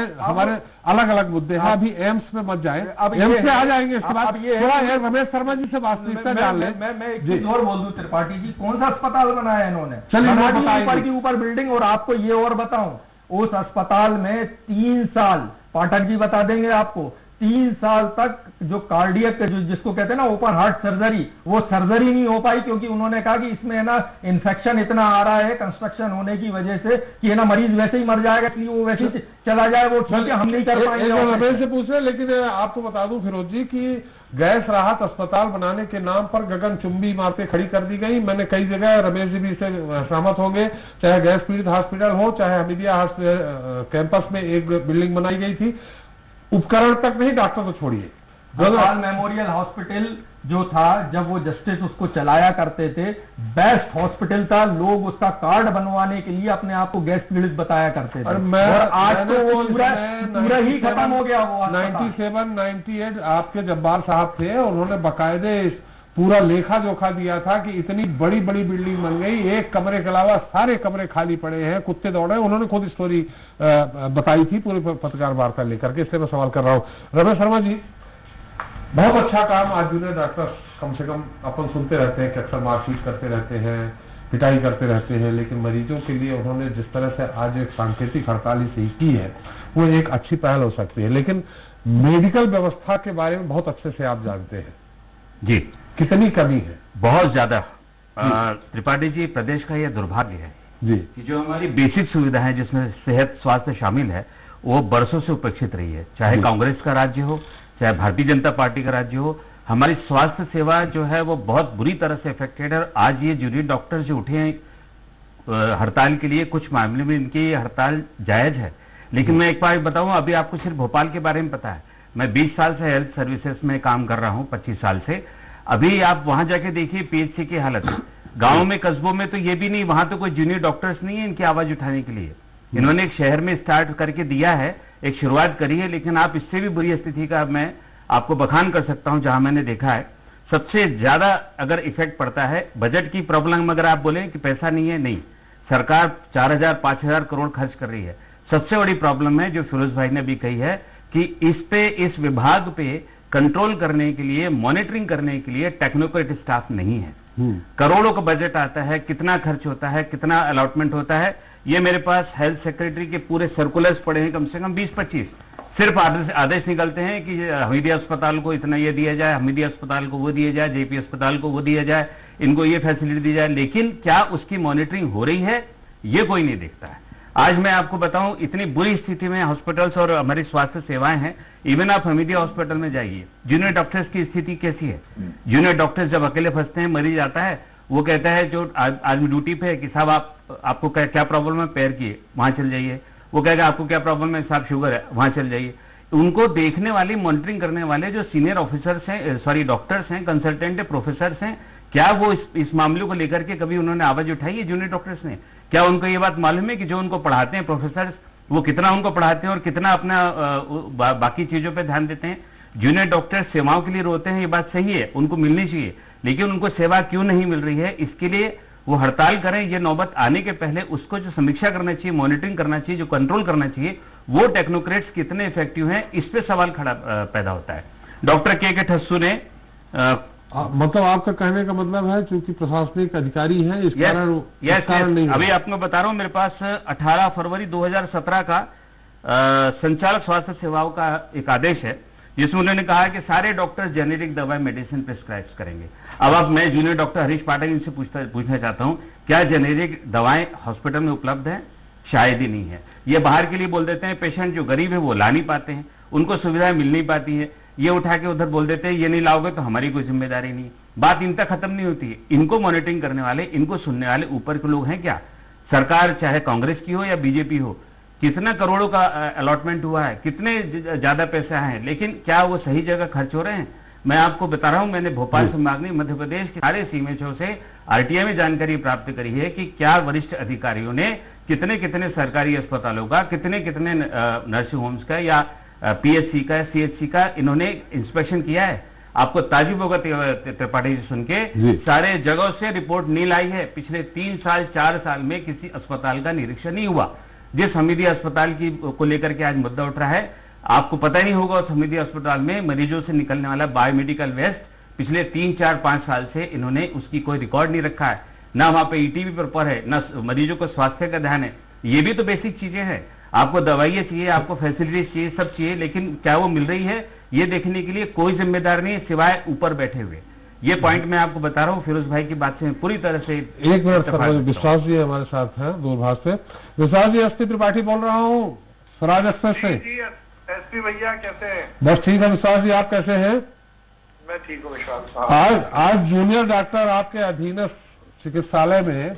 अलग अलग मुद्दे हैं। अभी एम्स में मत जाए, एम्स पे आ जाएंगे इसके बाद। थोड़ा रमेश शर्मा जी से वास्तविकता जान लें। मैं एक चीज और बोल दूं, त्रिपाठी जी, कौन सा अस्पताल बनाया इन्होंने? चलिए ऊपर की ऊपर बिल्डिंग। और आपको ये और बताऊं, उस अस्पताल में 3 साल, पाठक जी बता देंगे आपको, 3 साल तक जो कार्डियक, जो जिसको कहते हैं ना ओपन हार्ट सर्जरी, वो सर्जरी नहीं हो पाई, क्योंकि उन्होंने कहा कि इसमें है ना इन्फेक्शन इतना आ रहा है कंस्ट्रक्शन होने की वजह से कि है ना मरीज वैसे ही मर जाएगा, इसलिए वो वैसे ही चला जाए, वो ठीक है, हम नहीं कर पाएंगे। रमेश से पूछ रहे, लेकिन आपको बता दूं फिरोज जी कि गैस राहत अस्पताल बनाने के नाम पर गगनचुंबी इमारतें खड़ी कर दी गई। मैंने कई जगह, रमेश जी भी इससे सहमत होंगे, चाहे गैस पीड़ित हॉस्पिटल हो, चाहे हमीदिया कैंपस में एक बिल्डिंग बनाई गई थी, उपकरण तक नहीं, डॉक्टर तो छोड़िए। भोपाल मेमोरियल हॉस्पिटल जो था, जब वो जस्टिस उसको चलाया करते थे, बेस्ट हॉस्पिटल था, लोग उसका कार्ड बनवाने के लिए अपने आप को गैस पीड़ित बताया करते थे। और आज तो वो पूरा ही खत्म हो गया। वो 97, 98 आपके जब्बार साहब थे, उन्होंने बाकायदे पूरा लेखा जोखा दिया था कि इतनी बड़ी बड़ी बिल्डिंग बन गई, एक कमरे के अलावा सारे कमरे खाली पड़े हैं, कुत्ते दौड़े। उन्होंने खुद स्टोरी बताई थी पूरी पत्रकार वार्ता लेकर के, इसलिए मैं सवाल कर रहा हूँ। रमेश शर्मा जी, बहुत अच्छा काम आज जूनियर डॉक्टर, कम से कम अपन सुनते रहते हैं कि अक्सर मारपीट करते रहते हैं, पिटाई करते रहते हैं, लेकिन मरीजों के लिए उन्होंने जिस तरह से आज एक सांकेतिक हड़ताल ही की है, वो एक अच्छी पहल हो सकती है। लेकिन मेडिकल व्यवस्था के बारे में बहुत अच्छे से आप जानते हैं जी, कितनी कमी है? बहुत ज्यादा। त्रिपाठी जी, प्रदेश का यह दुर्भाग्य है जी कि जो हमारी बेसिक सुविधाएं जिसमें सेहत स्वास्थ्य शामिल है, वो बरसों से उपेक्षित रही है। चाहे कांग्रेस का राज्य हो, चाहे भारतीय जनता पार्टी का राज्य हो, हमारी स्वास्थ्य सेवा जो है वो बहुत बुरी तरह से इफेक्टेड है। आज ये जूनियर डॉक्टर जो उठे हैं हड़ताल के लिए, कुछ मामले में इनकी हड़ताल जायज है, लेकिन मैं एक बार बताऊं, अभी आपको सिर्फ भोपाल के बारे में पता है, मैं 20 साल से हेल्थ सर्विसेज में काम कर रहा हूं, 25 साल से। अभी आप वहां जाके देखिए पीएचसी की हालत, गांव में कस्बों में तो ये भी नहीं, वहां तो कोई जूनियर डॉक्टर्स नहीं है इनकी आवाज उठाने के लिए। इन्होंने एक शहर में स्टार्ट करके दिया है, एक शुरुआत करी है, लेकिन आप इससे भी बुरी स्थिति का मैं आपको बखान कर सकता हूं जहां मैंने देखा है। सबसे ज्यादा अगर इफेक्ट पड़ता है बजट की प्रॉब्लम, अगर आप बोले कि पैसा नहीं है, नहीं, सरकार 4000-5000 करोड़ खर्च कर रही है। सबसे बड़ी प्रॉब्लम है जो फिरोज भाई ने भी कही है कि इस विभाग पे कंट्रोल करने के लिए, मॉनिटरिंग करने के लिए टेक्नोक्रेट स्टाफ नहीं है। करोड़ों का बजट आता है, कितना खर्च होता है, कितना अलॉटमेंट होता है, ये मेरे पास हेल्थ सेक्रेटरी के पूरे सर्कुलर्स पड़े हैं, कम से कम 20-25। सिर्फ आदेश निकलते हैं कि हमीदिया अस्पताल को इतना ये दिया जाए, हमीदिया अस्पताल को वो दिया जाए, जेपी अस्पताल को वो दिया जाए, इनको ये फैसिलिटी दी जाए, लेकिन क्या उसकी मॉनिटरिंग हो रही है ये कोई नहीं देखता है। आज मैं आपको बताऊं, इतनी बुरी स्थिति में हॉस्पिटल्स और हमारी स्वास्थ्य सेवाएं हैं। इवन आप हमीदिया हॉस्पिटल में जाइए, जूनियर डॉक्टर्स की स्थिति कैसी है। जूनियर डॉक्टर्स जब अकेले फंसते हैं, मरीज आता है, वो कहता है जो आदमी ड्यूटी पे है कि साहब आपको क्या प्रॉब्लम है, पैर की, वहां चल जाइए। वो कहेगा आपको क्या प्रॉब्लम है, साहब शुगर है, वहां चल जाइए। उनको देखने वाली, मॉनिटरिंग करने वाले जो सीनियर ऑफिसर्स हैं, सॉरी डॉक्टर्स हैं, कंसल्टेंट प्रोफेसर्स हैं, क्या वो इस मामले को लेकर के कभी उन्होंने आवाज उठाई है जूनियर डॉक्टर्स ने? क्या उनको ये बात मालूम है कि जो उनको पढ़ाते हैं प्रोफेसर्स, वो कितना उनको पढ़ाते हैं और कितना अपना बाकी चीजों पे ध्यान देते हैं? जूनियर डॉक्टर सेवाओं के लिए रोते हैं, ये बात सही है, उनको मिलनी चाहिए, लेकिन उनको सेवा क्यों नहीं मिल रही है, इसके लिए वो हड़ताल करें। ये नौबत आने के पहले उसको जो समीक्षा करना चाहिए, मॉनिटरिंग करना चाहिए, जो कंट्रोल करना चाहिए, वो टेक्नोक्रेट्स कितने इफेक्टिव हैं, इस पे सवाल खड़ा पैदा होता है। डॉक्टर के ठस्सू ने मतलब आपका कहने का मतलब है चूंकि प्रशासनिक अधिकारी हैं, इस कारण नहीं। अभी आपको बता रहा हूं, मेरे पास 18 फरवरी 2017 का संचालक स्वास्थ्य सेवाओं का एक आदेश है, जिसमें उन्होंने कहा कि सारे डॉक्टर जेनेरिक दवाएं मेडिसिन प्रिस्क्राइब करेंगे। अब मैं जूनियर डॉक्टर हरीश पाठक इनसे पूछना चाहता हूं, क्या जेनेरिक दवाएं हॉस्पिटल में उपलब्ध है? शायद ही नहीं है। ये बाहर के लिए बोल देते हैं, पेशेंट जो गरीब है वो ला नहीं पाते हैं, उनको सुविधाएं मिल नहीं पाती है, ये उठा के उधर बोल देते हैं ये नहीं लाओगे तो हमारी कोई जिम्मेदारी नहीं। बात इन तक खत्म नहीं होती है। इनको मॉनिटरिंग करने वाले, इनको सुनने वाले ऊपर के लोग हैं क्या? सरकार चाहे कांग्रेस की हो या बीजेपी हो, कितना करोड़ों का अलॉटमेंट हुआ है, कितने ज्यादा पैसे आए हैं, लेकिन क्या वो सही जगह खर्च हो रहे हैं? मैं आपको बता रहा हूं, मैंने भोपाल संभाग में मध्य प्रदेश के सारे सीएमएचओ से आरटीआई में जानकारी प्राप्त करी है कि क्या वरिष्ठ अधिकारियों ने कितने कितने सरकारी अस्पतालों का, कितने कितने नर्सिंग होम्स का या पीएचसी का, सीएचसी का इन्होंने इंस्पेक्शन किया है। आपको ताजुब होगा त्रिपाठी जी सुन के, सारे जगहों से रिपोर्ट नील आई है। पिछले 3 साल 4 साल में किसी अस्पताल का निरीक्षण नहीं हुआ। जिस हमीदिया अस्पताल की को लेकर के आज मुद्दा उठ रहा है, आपको पता नहीं होगा उस हमीदिया अस्पताल में मरीजों से निकलने वाला बायोमेडिकल वेस्ट पिछले 3, 4, 5 साल से इन्होंने उसकी कोई रिकॉर्ड नहीं रखा है, ना वहां पे ईटीवी पर है, ना मरीजों को स्वास्थ्य का ध्यान है। ये भी तो बेसिक चीजें हैं। आपको दवाइयां चाहिए, आपको फैसिलिटीज चाहिए, सब चाहिए, लेकिन क्या वो मिल रही है ये देखने के लिए कोई जिम्मेदार नहीं सिवाय ऊपर बैठे हुए। ये पॉइंट मैं आपको बता रहा हूँ। फिरोज भाई की बात से मैं पूरी तरह से एक मिनट सर, विश्वास जी हमारे साथ हैं दूरभाष से। विश्वास जी, एसपी त्रिपाठी बोल रहा हूँ स्वराज एक्सप्रेस से। एसपी भैया कैसे हैं? बस ठीक है विश्वास जी, आप कैसे हैं? मैं ठीक हूँ विश्वास साहब। आज जूनियर डॉक्टर आपके अधीनस्थ चिकित्सालय में,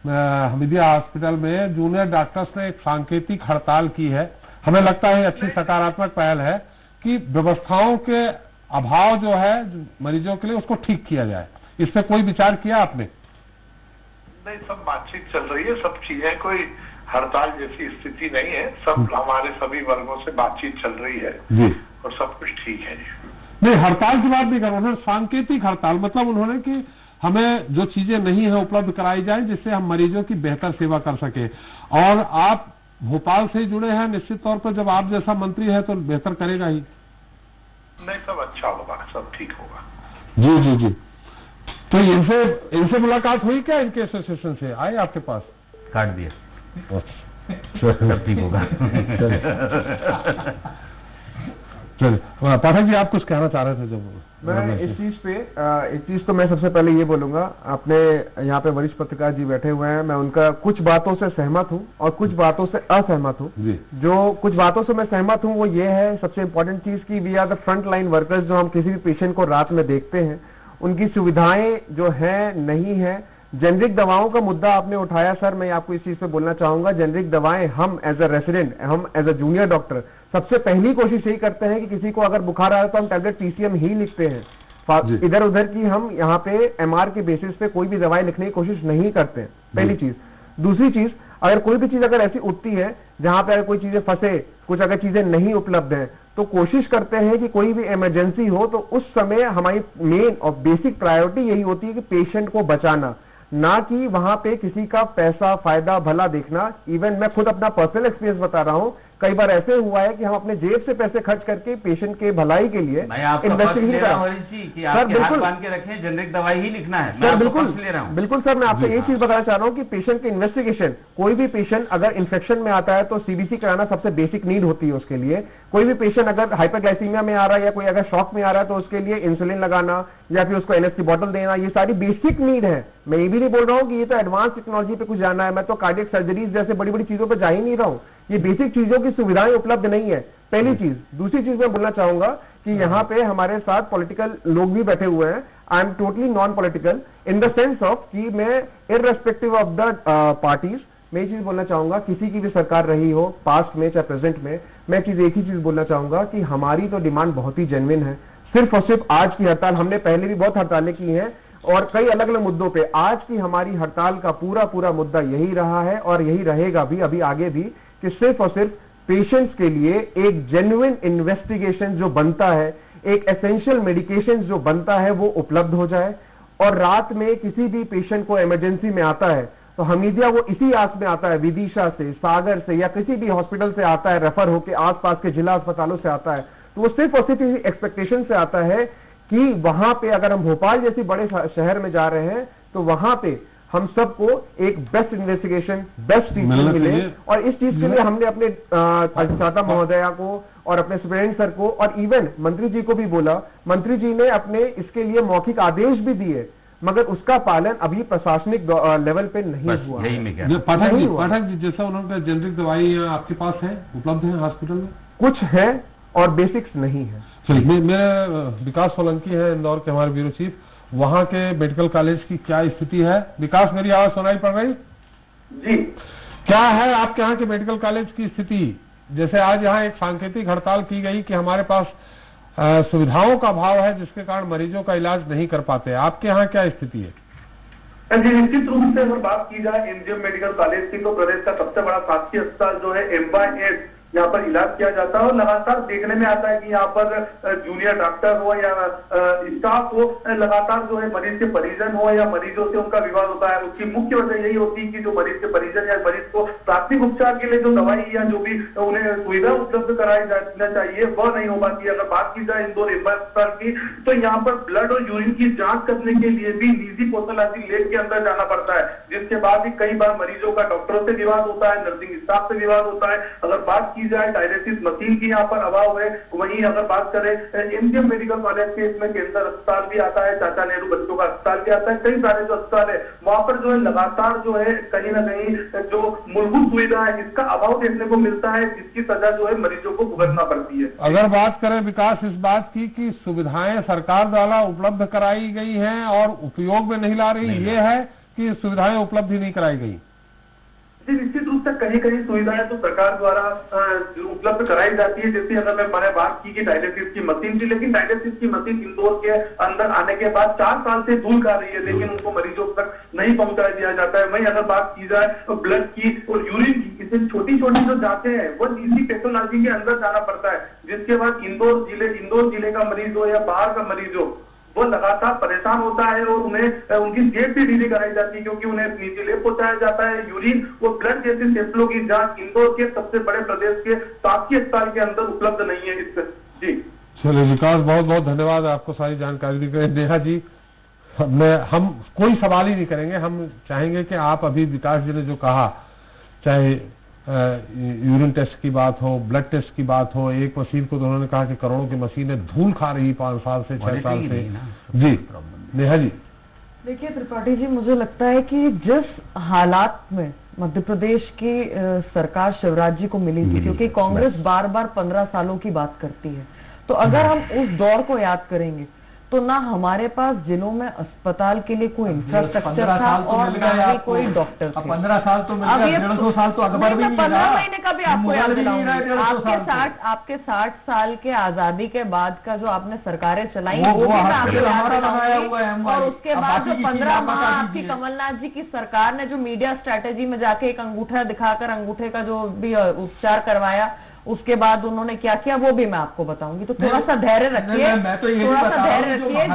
हमीदिया हॉस्पिटल में जूनियर डॉक्टर्स ने एक सांकेतिक हड़ताल की है। हमें लगता है अच्छी सकारात्मक पहल है कि व्यवस्थाओं के अभाव जो है मरीजों के लिए उसको ठीक किया जाए। इस पे कोई विचार किया आपने? नहीं, सब बातचीत चल रही है, सब चीजें, कोई हड़ताल जैसी स्थिति नहीं है। सब हमारे सभी वर्गों से बातचीत चल रही है जी, और सब कुछ ठीक है जी। नहीं, हड़ताल की बात नहीं कर रहा, उन्होंने सांकेतिक हड़ताल, मतलब उन्होंने कि हमें जो चीजें नहीं है उपलब्ध कराई जाए जिससे हम मरीजों की बेहतर सेवा कर सके। और आप भोपाल से जुड़े हैं, निश्चित तौर पर जब आप जैसा मंत्री है तो बेहतर करेगा ही। नहीं, सब अच्छा होगा, सब ठीक होगा। जी जी जी। तो इनसे मुलाकात हुई क्या? इनके एसोसिएशन से आए आपके पास? काट दिया, सब ठीक होगा। चलिए पाठक जी, आप कुछ कहना चाह रहे थे? जब मैं इस चीज पे एक चीज तो मैं सबसे पहले ये बोलूंगा, अपने यहाँ पे वरिष्ठ पत्रकार जी बैठे हुए हैं, मैं उनका कुछ बातों से सहमत हूँ और कुछ बातों से असहमत हूँ। जो कुछ बातों से मैं सहमत हूँ वो ये है, सबसे इम्पोर्टेंट चीज की we are the front line workers. जो हम किसी भी पेशेंट को रात में देखते हैं, उनकी सुविधाएं जो है नहीं है। जेनरिक दवाओं का मुद्दा आपने उठाया सर, मैं आपको इस चीज पे बोलना चाहूंगा। जेनरिक दवाएं हम एज अ रेसिडेंट, हम एज अ जूनियर डॉक्टर सबसे पहली कोशिश यही करते हैं कि किसी को अगर बुखार आया तो हम टैबलेट पीसीएम ही लिखते हैं। इधर उधर की हम यहाँ पे एमआर के बेसिस पे कोई भी दवाई लिखने की कोशिश नहीं करते हैं, पहली चीज। दूसरी चीज, अगर कोई भी चीज अगर ऐसी उठती है जहां पे अगर कोई चीजें फंसे, कुछ अगर चीजें नहीं उपलब्ध हैं, तो कोशिश करते हैं कि कोई भी इमरजेंसी हो तो उस समय हमारी मेन और बेसिक प्रायोरिटी यही होती है कि पेशेंट को बचाना, ना कि वहां पे किसी का पैसा फायदा भला देखना। इवन मैं खुद अपना पर्सनल एक्सपीरियंस बता रहा हूं कई बार ऐसे हुआ है कि हम अपने जेब से पैसे खर्च करके पेशेंट के भलाई के लिए मैं आपका पक्ष ले रहा हूं हरीश जी कि आपके हाथ बांध के रखें, जेनरिक दवाई ही लिखना है। मैं बिल्कुल पक्ष ले रहा हूं। बिल्कुल सर, मैं आपसे एक चीज बताना चाह रहा हूं कि पेशेंट की इन्वेस्टिगेशन, कोई भी पेशेंट अगर इन्फेक्शन में आता है तो सीबीसी कराना सबसे बेसिक नीड होती है उसके लिए। कोई भी पेशेंट अगर हाइपरग्लाइसीमिया में आ रहा है या कोई अगर शॉक में आ रहा है तो उसके लिए इंसुलिन लगाना या फिर उसको एनएस की बोतल देना, ये सारी बेसिक नीड है। मैं ये भी नहीं बोल रहा हूँ कि ये तो एडवांस टेक्नोलॉजी पे कुछ जाना है, मैं तो कार्डियक सर्जरीज जैसे बड़ी बड़ी चीजों पे जा ही नहीं रहा हूँ। ये बेसिक चीजों की सुविधाएं उपलब्ध नहीं है, पहली चीज। दूसरी चीज मैं बोलना चाहूंगा कि यहाँ पे हमारे साथ पॉलिटिकल लोग भी बैठे हुए हैं। I am totally non political in the sense of कि मैं इररेस्पेक्टिव ऑफ द पार्टीज, मैं ये चीज बोलना चाहूंगा, किसी की भी सरकार रही हो पास्ट में चाहे प्रेजेंट में, मैं चीज एक ही चीज बोलना चाहूंगा कि हमारी तो डिमांड बहुत ही जेन्युइन है। सिर्फ और सिर्फ आज की हड़ताल, हमने पहले भी बहुत हड़तालें की हैं और कई अलग अलग मुद्दों पे, आज की हमारी हड़ताल का पूरा मुद्दा यही रहा है और यही रहेगा भी अभी आगे भी, कि सिर्फ और सिर्फ पेशेंट्स के लिए एक जेन्युइन इन्वेस्टिगेशन जो बनता है, एक एसेंशियल मेडिकेशन जो बनता है वो उपलब्ध हो जाए। और रात में किसी भी पेशेंट को इमरजेंसी में आता है तो हमीदिया वो इसी आस में आता है, विदिशा से, सागर से या किसी भी हॉस्पिटल से आता है, रेफर होकर आसपास के जिला अस्पतालों से आता है, तो वो सिर्फ और सिर्फ एक्सपेक्टेशन से आता है कि वहां पे अगर हम भोपाल जैसी बड़े शहर में जा रहे हैं तो वहां पे हम सबको एक बेस्ट इन्वेस्टिगेशन, बेस्ट ट्रीटमेंट मिले। और इस चीज के लिए हमने अपने अधिष्ठाता महोदया को और अपने सुप्रीडेंट सर को और इवन मंत्री जी को भी बोला। मंत्री जी ने अपने इसके लिए मौखिक आदेश भी दिए, मगर उसका पालन अभी प्रशासनिक लेवल पे नहीं हुआ। पाठक जी, जैसा उन्होंने जेनरिक दवाई आपके पास है, उपलब्ध है हॉस्पिटल में? कुछ है और बेसिक्स नहीं है। चलिए, मेरे विकास सोलंकी है इंदौर के हमारे ब्यूरो चीफ, वहां के मेडिकल कॉलेज की क्या स्थिति है? विकास, मेरी आवाज सुनाई पड़ रही? जी। क्या है आपके यहाँ के मेडिकल कॉलेज की स्थिति? जैसे आज यहाँ एक सांकेतिक हड़ताल की गई कि हमारे पास सुविधाओं का अभाव है जिसके कारण मरीजों का इलाज नहीं कर पाते, आपके यहाँ क्या स्थिति है? जी, निश्चित रूप से अगर बात की जाए एमजीएम मेडिकल कॉलेज की तो प्रदेश का सबसे बड़ा शासकीय अस्पताल जो है MYS, यहाँ पर इलाज किया जाता है और लगातार देखने में आता है कि यहाँ पर जूनियर डॉक्टर हो या स्टाफ हो, लगातार जो है मरीज के परिजन हो या मरीजों से उनका विवाद होता है। उसकी मुख्य वजह यही होती है कि जो मरीज के परिजन या मरीज को प्राथमिक उपचार के लिए जो दवाई या जो भी उन्हें सुविधा उपलब्ध कराई जाना चाहिए वह नहीं हो पाती है। अगर बात की जाए इंदौर एम्बा अस्पताल की तो यहाँ पर ब्लड और यूरिन की जांच करने के लिए भी निजी पैथोलॉजी लैब के अंदर जाना पड़ता है, जिसके बाद ही कई बार मरीजों का डॉक्टरों से विवाद होता है, नर्सिंग स्टाफ से विवाद होता है। अगर बात की जाए डायलिसिस मशीन की यहाँ पर अभाव है। वहीं अगर बात करें एमजीएम मेडिकल कॉलेज के, इसमें कैंसर अस्पताल भी आता है, चाचा नेहरू बच्चों का अस्पताल भी आता है, कई सारे जो अस्पताल है वहां पर जो है लगातार जो है कहीं ना कहीं जो मूलभूत सुविधा है इसका अभाव देखने को मिलता है, जिसकी सजा जो है मरीजों को भुगतना पड़ती है। अगर बात करें विकास इस बात की कि सुविधाएं सरकार द्वारा उपलब्ध कराई गई हैं और उपयोग में नहीं ला रही, ये है कि सुविधाएं उपलब्ध ही नहीं कराई गई? निश्चित रूप से कहीं कहीं सुविधाएं तो सरकार द्वारा उपलब्ध कराई जाती है। जैसे अगर मैंने बात की कि डायलिसिस की मशीन की, लेकिन डायलिसिस की मशीन इंदौर के अंदर आने के बाद 4 साल से धूल खा रही है, लेकिन उनको मरीजों तक नहीं पहुंचा दिया जाता है। वहीं अगर बात की जाए तो ब्लड की और यूरिन की, इसे छोटी छोटी जो जांचें हैं वो निजी पैथोलॉजी के अंदर जाना पड़ता है, जिसके बाद इंदौर जिले का मरीज हो या बाहर का मरीज हो वो लगातार परेशान होता है और उन्हें उनकी जेब भी ढीली कराई जाती है, क्योंकि उन्हें निजी लैब पहुंचाया जाता है। यूरिन और ब्लड जैसे सैंपलों की जांच इंदौर के सबसे बड़े प्रदेश के शासकीय अस्पताल के अंदर उपलब्ध नहीं है। जी चलिए विकास, बहुत बहुत धन्यवाद आपको सारी जानकारी दी गई। नेहा जी, हम कोई सवाल ही नहीं करेंगे, हम चाहेंगे कि आप अभी विकास जी ने जो कहा, चाहे यूरिन टेस्ट की बात हो, ब्लड टेस्ट की बात हो, एक मशीन को तो उन्होंने कहा कि करोड़ों की मशीनें धूल खा रही 5 साल से 6 साल से। जी नेहा जी। देखिए त्रिपाठी जी, मुझे लगता है कि जिस हालात में मध्य प्रदेश की सरकार शिवराज जी को मिली थी, क्योंकि कांग्रेस बार बार 15 सालों की बात करती है, तो अगर हम उस दौर को याद करेंगे तो ना हमारे पास जिलों में अस्पताल के लिए कोई इंफ्रास्ट्रक्चर था और ना ही कोई डॉक्टर थे। 15 साल तो मिल गया, 150 साल तो अकबर भी नहीं रहा। 15 महीने का भी आपको याद दिलाऊंगी। आपके 60 साल के आजादी के बाद का जो आपने सरकारें चलाई वो भी मैं आपको याद दिलाऊंगी। और उसके बाद जो 15 माह आपकी कमलनाथ जी की सरकार ने जो मीडिया स्ट्रैटेजी में जाके एक अंगूठा दिखाकर अंगूठे का जो भी उपचार करवाया, उसके बाद उन्होंने क्या किया वो भी मैं आपको बताऊंगी। तो थोड़ा सा धैर्य रखिए, थोड़ा सा धैर्य रखिए।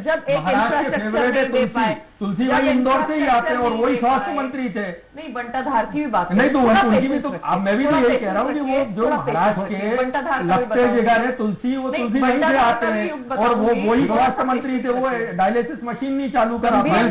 जब एक इंफ्रास्ट्रक्चर नहीं दे पाए, तुलसी भाई इंदौर से ही आते हैं और वही स्वास्थ्य मंत्री थे। नहीं, बंटा धार की भी बात नहीं, तो उनकी भी तो अब मैं भी तो यही कह रहा हूँ कि वो जो महाराष्ट्र के लगते जगह है तुलसी, वो तुलसी वहीं से आते हैं और वो वही स्वास्थ्य मंत्री थे। वो डायलिसिस मशीन नहीं चालू करा पाए,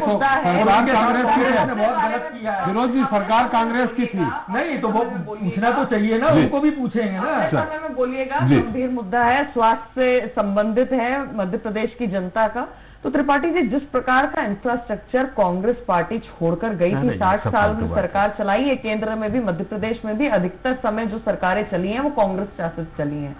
कांग्रेस की बहुत गलत किया है। विरोध जी, सरकार कांग्रेस की थी। नहीं तो वो पूछना तो चाहिए ना, उनको भी पूछेंगे ना। में बोलिएगा, गंभीर मुद्दा है, स्वास्थ्य से संबंधित है मध्य प्रदेश की जनता का। तो त्रिपाठी जी, जिस प्रकार का इंफ्रास्ट्रक्चर कांग्रेस पार्टी छोड़कर गई थी, 60 साल में सरकार चलाई है, केंद्र में भी मध्य प्रदेश में भी अधिकतर समय जो सरकारें चली हैं वो कांग्रेस शासित चली हैं।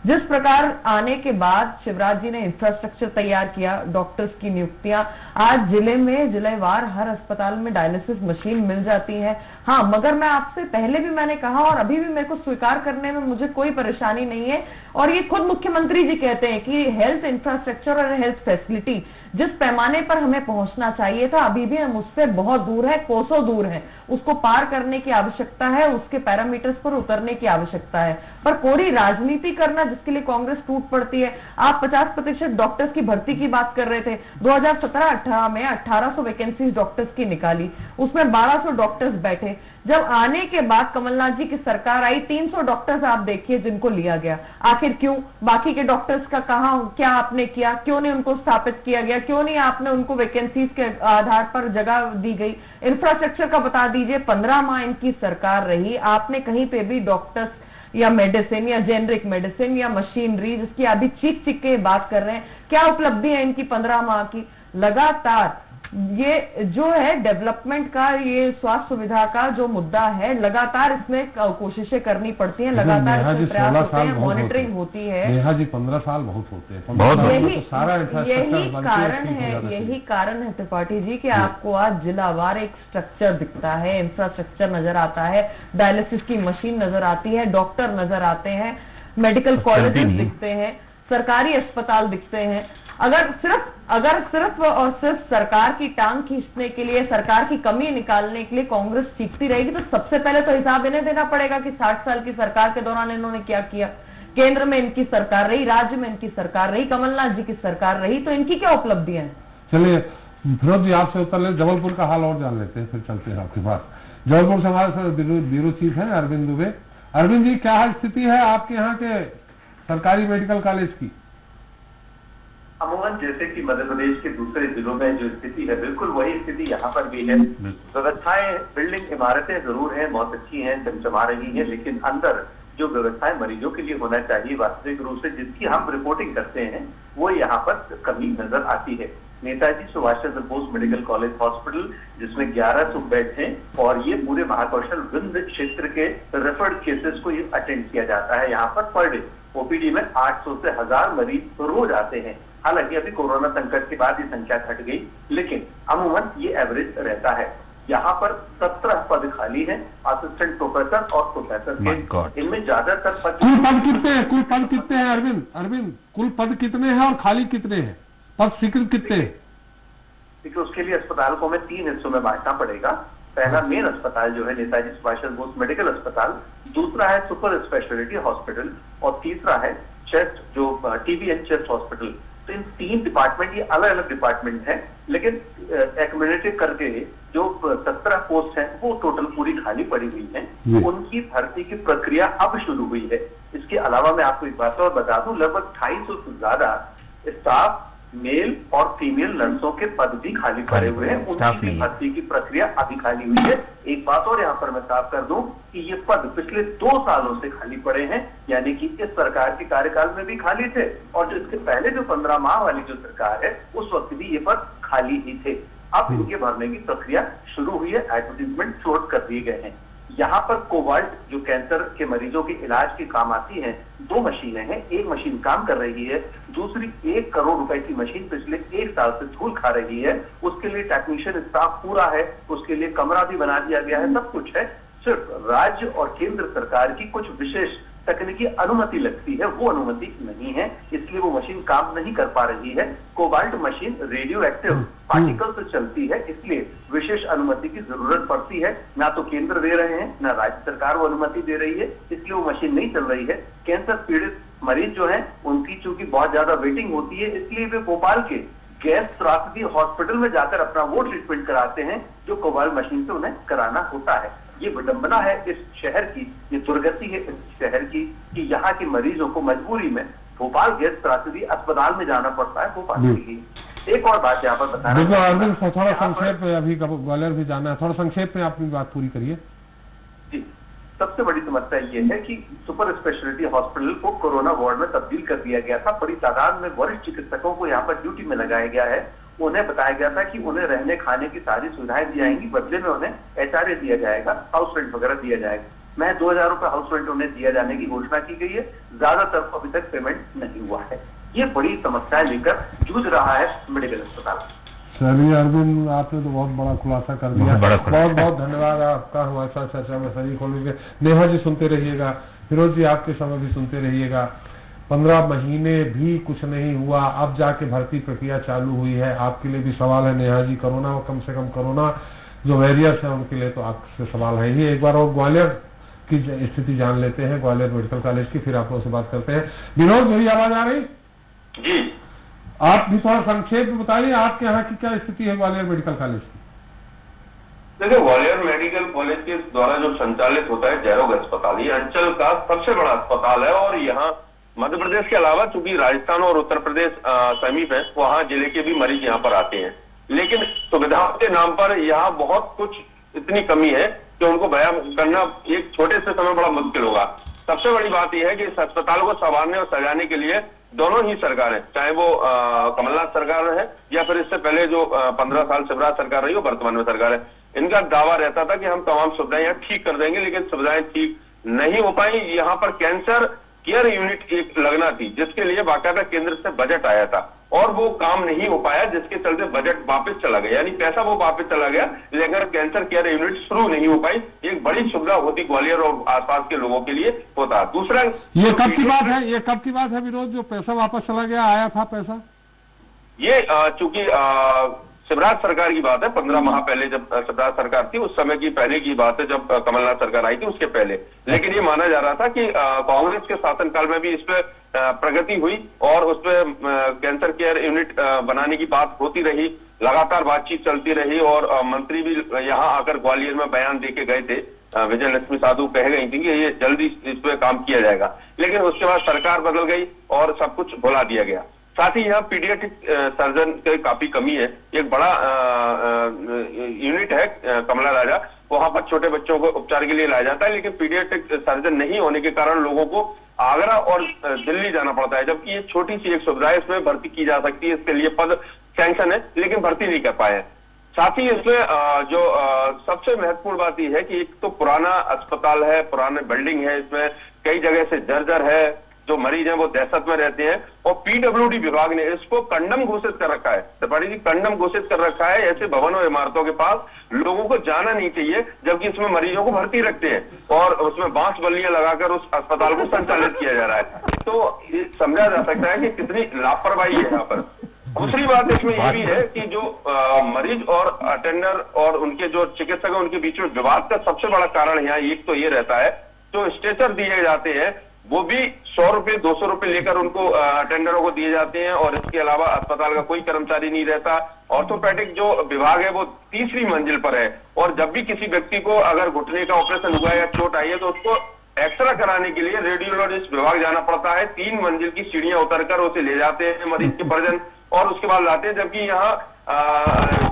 जिस प्रकार आने के बाद शिवराज जी ने इंफ्रास्ट्रक्चर तैयार किया, डॉक्टर्स की नियुक्तियां, आज जिले में जिलेवार हर अस्पताल में डायलिसिस मशीन मिल जाती है। हाँ, मगर मैं आपसे पहले भी मैंने कहा और अभी भी मेरे को स्वीकार करने में मुझे कोई परेशानी नहीं है, और ये खुद मुख्यमंत्री जी कहते हैं कि हेल्थ इंफ्रास्ट्रक्चर और हेल्थ फैसिलिटी जिस पैमाने पर हमें पहुंचना चाहिए था अभी भी हम उससे बहुत दूर है, कोसों दूर है। उसको पार करने की आवश्यकता है, उसके पैरामीटर्स पर उतरने की आवश्यकता है। पर कोरी राजनीति करना जिसके लिए कांग्रेस टूट पड़ती है। आप 50% डॉक्टर्स की भर्ती की बात कर रहे थे, 2017-18 में 1800 वैकेंसीज डॉक्टर्स की निकाली, उसमें 1200 डॉक्टर्स बैठे। जब आने के बाद कमलनाथ जी की सरकार आई, 300 डॉक्टर्स आप देखिए जिनको लिया गया। आखिर क्यों? बाकी के डॉक्टर्स का कहां, क्या आपने किया? क्यों नहीं उनको स्थापित किया गया? क्यों नहीं आपने उनको वैकेंसीज के आधार पर जगह दी गई? इंफ्रास्ट्रक्चर का बता दीजिए। 15 माह इनकी सरकार रही, आपने कहीं पे भी डॉक्टर्स या मेडिसिन या जेनरिक मेडिसिन या मशीनरी, जिसकी अभी चीख चीख के बात कर रहे हैं, क्या उपलब्धि है इनकी 15 माह की? लगातार ये जो है डेवलपमेंट का, ये स्वास्थ्य सुविधा का जो मुद्दा है, लगातार इसमें कोशिशें करनी पड़ती हैं, लगातार इसमें प्रयास होते हैं, मॉनिटरिंग होती है। नेहा जी, 15 साल बहुत होते हैं। यही कारण है त्रिपाठी जी कि आपको आज जिलावार एक स्ट्रक्चर दिखता है, इंफ्रास्ट्रक्चर नजर आता है, डायलिसिस की मशीन नजर आती है, डॉक्टर नजर आते हैं, मेडिकल कॉलेजेस दिखते हैं, सरकारी अस्पताल दिखते हैं। अगर सिर्फ और सिर्फ सरकार की टांग खींचने के लिए, सरकार की कमी निकालने के लिए कांग्रेस चीखती रहेगी, तो सबसे पहले तो हिसाब इन्हें देना पड़ेगा कि 60 साल की सरकार के दौरान इन्होंने क्या किया। केंद्र में इनकी सरकार रही, राज्य में इनकी सरकार रही, कमलनाथ जी की सरकार रही, तो इनकी क्या उपलब्धियां हैं? चलिए फिरोज जी, आपसे उत्तर ले, जबलपुर का हाल और जान लेते हैं, फिर चलते हैं आपके पास। जबलपुर से हमारे साथ ब्यूरो चीफ है अरविंद दुबे। अरविंद जी, क्या स्थिति है आपके यहाँ के सरकारी मेडिकल कॉलेज की? अमूमन जैसे कि मध्य प्रदेश के दूसरे जिलों में जो स्थिति है, बिल्कुल वही स्थिति यहाँ पर भी है। व्यवस्थाएं, बिल्डिंग, इमारतें जरूर हैं, बहुत अच्छी हैं, चमचमा रही हैं, लेकिन अंदर जो व्यवस्थाएं मरीजों के लिए होना चाहिए वास्तविक रूप से जिसकी हम रिपोर्टिंग करते हैं, वो यहाँ पर कमी नजर आती है। Netaji Subhash Chandra Bose medical college hospital, जिसमें 1100 बेड हैं और ये पूरे महाकौशल वृंद क्षेत्र के रेफर्ड केसेस को ये अटेंड किया जाता है। यहाँ पर डे ओपीडी में 800 से 1000 मरीज रोज आते हैं। हालांकि अभी कोरोना संकट के बाद ये संख्या घट गई, लेकिन अमूमन ये एवरेज रहता है। यहाँ पर 17 पद खाली हैं, असिस्टेंट प्रोफेसर और प्रोफेसर के। इनमें ज्यादातर पद कुल पद कितने हैं? कुल पद कितने हैं अरविंद, कुल पद कितने हैं और खाली कितने हैं? पद स्वीकृत कितने हैं? देखिए, उसके लिए अस्पताल को हमें 3 हिस्सों में बांटना पड़ेगा। पहला मेन अस्पताल जो है नेताजी सुभाष चंद्र बोस मेडिकल अस्पताल, दूसरा है सुपर स्पेशलिटी हॉस्पिटल और तीसरा है चेस्ट, जो टीबी एंड चेस्ट हॉस्पिटल। तो इन 3 डिपार्टमेंट, ये अलग अलग डिपार्टमेंट हैं, लेकिन एक्यूमुलेटिव करके जो 17 पोस्ट हैं वो टोटल पूरी खाली पड़ी हुई हैं। उनकी भर्ती की प्रक्रिया अब शुरू हुई है। इसके अलावा मैं आपको एक बात और बता दूं, लगभग 250 से ज्यादा स्टाफ, मेल और फीमेल नर्सों के पद भी खाली पड़े हुए हैं। उनकी भर्ती की प्रक्रिया अभी खाली हुई है। एक बात और यहाँ पर मैं साफ कर दूं कि ये पद पिछले 2 सालों से खाली पड़े हैं, यानी कि इस सरकार के कार्यकाल में भी खाली थे और जो इसके पहले जो 15 माह वाली जो सरकार है उस वक्त भी ये पद खाली ही थे। अब इनके भरने की प्रक्रिया शुरू हुई है, एडवर्टीजमेंट फ्लोट कर दिए गए हैं। यहाँ पर कोवाल्ट, जो कैंसर के मरीजों के इलाज के काम आती है, 2 मशीनें हैं। एक मशीन काम कर रही है, दूसरी 1 करोड़ रुपए की मशीन पिछले 1 साल से धूल खा रही है। उसके लिए टेक्नीशियन स्टाफ पूरा है, उसके लिए कमरा भी बना दिया गया है, सब कुछ है। सिर्फ राज्य और केंद्र सरकार की कुछ विशेष तकनीकी अनुमति लगती है वो अनुमति नहीं है, इसलिए वो मशीन काम नहीं कर पा रही है। Cobalt machine radio active particle से चलती है, इसलिए विशेष अनुमति की जरूरत पड़ती है। ना तो केंद्र दे रहे हैं, ना राज्य सरकार वो अनुमति दे रही है, इसलिए वो मशीन नहीं चल रही है। कैंसर पीड़ित मरीज जो है उनकी चूंकि बहुत ज्यादा वेटिंग होती है, इसलिए वे भोपाल के गैस त्रासदी हॉस्पिटल में जाकर अपना वो ट्रीटमेंट कराते हैं जो कोबाल्ट मशीन से उन्हें कराना होता है। ये विडंबना है इस शहर की, ये दुर्गति है इस शहर की कि यहाँ के मरीजों को मजबूरी में भोपाल गैस त्रासदी अस्पताल में जाना पड़ता है भोपाल के लिए। एक और बात यहाँ पर बताना, थोड़ा संक्षेप में, अभी ग्वालियर भी जाना है, थोड़ा संक्षेप में अपनी बात पूरी करिए। जी, सबसे बड़ी समस्या ये है कि सुपर स्पेशलिटी हॉस्पिटल को कोरोना वार्ड में तब्दील कर दिया गया था। बड़ी तादाद में वरिष्ठ चिकित्सकों को यहाँ पर ड्यूटी में लगाया गया है। उन्हें बताया गया था कि उन्हें रहने खाने की सारी सुविधाएं दी जाएंगी, बदले में उन्हें एचआरए दिया जाएगा, हाउस रेंट वगैरह दिया जाएगा। मैं 2000 रुपए हाउस रेंट उन्हें दिया जाने की घोषणा की गई है, ज्यादातर को अभी तक पेमेंट नहीं हुआ है। ये बड़ी समस्याएं लेकर जूझ रहा है मेडिकल अस्पताल। चलिए अरविंद, आपने तो बहुत बड़ा खुलासा कर दिया, बहुत बहुत धन्यवाद आपका हमारे साथ चर्चा में शरीक होने के। नेहा जी सुनते रहिएगा, फिरोज जी आपके समय भी सुनते रहिएगा। 15 महीने भी कुछ नहीं हुआ, अब जाके भर्ती प्रक्रिया चालू हुई है। आपके लिए भी सवाल है नेहा जी, कोरोना, कम से कम कोरोना जो वॉरियर्स है उनके लिए तो आपसे सवाल है ही। एक बार और ग्वालियर की स्थिति जान लेते हैं, ग्वालियर मेडिकल कॉलेज की, फिर आप लोगों से बात करते हैं। विनोद, मेरी आवाज आ रही? जी, आप भी थोड़ा संक्षेप में बताइए आपके यहाँ की क्या स्थिति है ग्वालियर मेडिकल कॉलेज की? देखिए, ग्वालियर मेडिकल कॉलेज के द्वारा जो संचालित होता है जयरोग अस्पताल, ये अंचल का सबसे बड़ा अस्पताल है और यहाँ मध्य प्रदेश के अलावा चूंकि राजस्थान और उत्तर प्रदेश समीप है, वहाँ जिले के भी मरीज यहाँ पर आते हैं, लेकिन सुविधाओं के नाम पर यहाँ बहुत कुछ इतनी कमी है कि उनको बयान करना एक छोटे से समय बड़ा मुश्किल होगा। सबसे बड़ी बात यह है कि इस अस्पताल को संवारने और सजाने के लिए दोनों ही सरकारें, चाहे वो कमलनाथ सरकार है या फिर इससे पहले जो 15 साल शिवराज सरकार रही हो, वर्तमान में सरकार है, इनका दावा रहता था कि हम तमाम सुविधाएं यहाँ ठीक कर देंगे, लेकिन सुविधाएं ठीक नहीं हो पाई। यहाँ पर कैंसर केयर यूनिट एक लगना थी जिसके लिए बाकायदा केंद्र से बजट आया था और वो काम नहीं हो पाया, जिसके चलते बजट वापस चला गया, यानी पैसा वो वापस चला गया, लेकिन कैंसर केयर यूनिट शुरू नहीं हो पाई। एक बड़ी सुविधा होती ग्वालियर और आसपास के लोगों के लिए होता। दूसरा, ये कब की बात है, ये कब की बात है विनोद, जो पैसा वापस चला गया, आया था पैसा? ये चूंकि शिवराज सरकार की बात है, 15 माह पहले जब शिवराज सरकार थी उस समय की पहले की बात है, जब कमलनाथ सरकार आई थी उसके पहले। लेकिन ये माना जा रहा था कि कांग्रेस के शासनकाल में भी इस पे प्रगति हुई और उस पे कैंसर केयर यूनिट बनाने की बात होती रही, लगातार बातचीत चलती रही और मंत्री भी यहाँ आकर ग्वालियर में बयान दे के गए थे। विजय लक्ष्मी साधु कह गई थी कि ये जल्दी इस पे काम किया जाएगा, लेकिन उसके बाद सरकार बदल गई और सब कुछ भुला दिया गया। साथ ही यहाँ पीडियाट्रिक सर्जन की काफी कमी है। एक बड़ा यूनिट है कमला राजा, वहां पर छोटे बच्चों को उपचार के लिए लाया जाता है, लेकिन पीडियाट्रिक सर्जन नहीं होने के कारण लोगों को आगरा और दिल्ली जाना पड़ता है, जबकि ये छोटी सी एक सुविधा है, इसमें भर्ती की जा सकती है, इसके लिए पद सैंक्शन है, लेकिन भर्ती नहीं कर पाए। साथ ही इसमें जो सबसे महत्वपूर्ण बात यह है कि एक तो पुराना अस्पताल है, पुराने बिल्डिंग है, इसमें कई जगह से जर्जर है, जो मरीज हैं वो दहशत में रहते हैं और पीडब्ल्यूडी विभाग ने इसको कंडम घोषित कर रखा है। त्रिपाठी जी, कंडम घोषित कर रखा है, ऐसे भवन और इमारतों के पास लोगों को जाना नहीं चाहिए, जबकि इसमें मरीजों को भर्ती रखते हैं और उसमें बांस बल्लियां लगाकर उस अस्पताल को संचालित किया जा रहा है। तो ये समझा जा सकता है कि कितनी लापरवाही है यहाँ पर। दूसरी बात इसमें ये भी है कि जो मरीज और अटेंडर और उनके जो चिकित्सक हैं उनके बीच में विवाद का सबसे बड़ा कारण यहाँ एक तो ये रहता है, जो स्ट्रेचर दिए जाते हैं वो भी 100 रुपए 200 रुपए लेकर उनको अटेंडरों को दिए जाते हैं और इसके अलावा अस्पताल का कोई कर्मचारी नहीं रहता। ऑर्थोपेडिक जो विभाग है वो 3री मंजिल पर है और जब भी किसी व्यक्ति को अगर घुटने का ऑपरेशन हुआ या चोट आई है तो उसको एक्सरा कराने के लिए रेडियोलॉजिस्ट विभाग जाना पड़ता है। 3 मंजिल की सीढ़ियां उतरकर उसे ले जाते हैं मरीज के परिजन और उसके बाद लाते हैं, जबकि यहाँ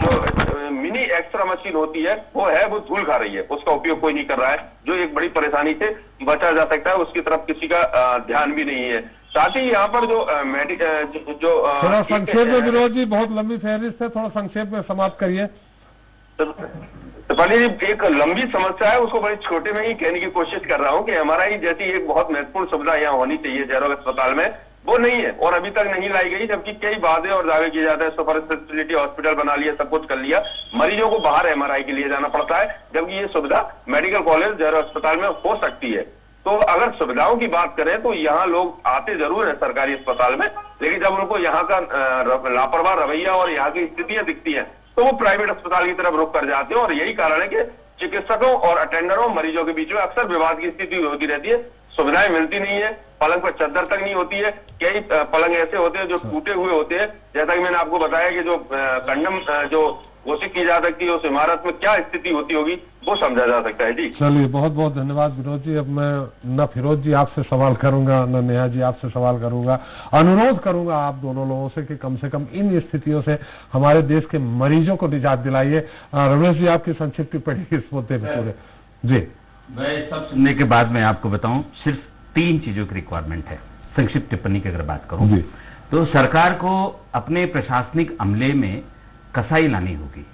जो मिनी एक्सरा मशीन होती है वो धूल खा रही है, उसका उपयोग कोई नहीं कर रहा है, जो एक बड़ी परेशानी से बचा जा सकता है, उसकी तरफ किसी का ध्यान भी नहीं है। साथ ही यहाँ पर जो थोड़ा संक्षेप में विरोध जी, बहुत लंबी फहरिस्त है, थोड़ा संक्षेप में समाप्त करिए। त्रिपाठी जी, एक लंबी समस्या है, उसको बड़े छोटे में ही कहने की कोशिश कर रहा हूँ कि हमारा ही जैसी एक बहुत महत्वपूर्ण सुविधा यहाँ होनी चाहिए जयरोग अस्पताल में, वो नहीं है और अभी तक नहीं लाई गई, जबकि कई वादे और दावे किए जाते हैं। सुपर स्पेशलिटी हॉस्पिटल बना लिया, सब कुछ कर लिया, मरीजों को बाहर एमआरआई के लिए जाना पड़ता है, जबकि ये सुविधा मेडिकल कॉलेज जयरोग अस्पताल में हो सकती है। तो अगर सुविधाओं की बात करें तो यहाँ लोग आते जरूर है सरकारी अस्पताल में, लेकिन जब उनको यहाँ का लापरवाह रवैया और यहाँ की स्थितियां दिखती हैं तो वो प्राइवेट अस्पताल की तरफ रुख कर जाते हैं। और यही कारण है कि चिकित्सकों और अटेंडरों मरीजों के बीच में अक्सर विवाद की स्थिति होती रहती है। सुविधाएं मिलती नहीं है, पलंग पर चद्दर तक नहीं होती है, कई पलंग ऐसे होते हैं जो टूटे हुए होते हैं। जैसा कि मैंने आपको बताया कि जो कंडम जो घोषित की जा सकती है उस इमारत में क्या स्थिति होती होगी वो समझा जा सकता है। जी चलिए, बहुत बहुत धन्यवाद विनोद जी। अब मैं न फिरोज जी आपसे सवाल करूंगा न नेहा जी आपसे सवाल करूंगा, अनुरोध करूंगा आप दोनों लोगों से कि कम से कम इन स्थितियों से हमारे देश के मरीजों को निजात दिलाइए। रमेश जी आपकी संक्षिप्त टिप्पणी इस मुद्दे पर पूरे। जी मैं सब सुनने के बाद मैं आपको बताऊं, सिर्फ 3 चीजों की रिक्वायरमेंट है संक्षिप्त टिप्पणी की अगर बात करूं तो सरकार को अपने प्रशासनिक अमले में कसाई लानी होगी।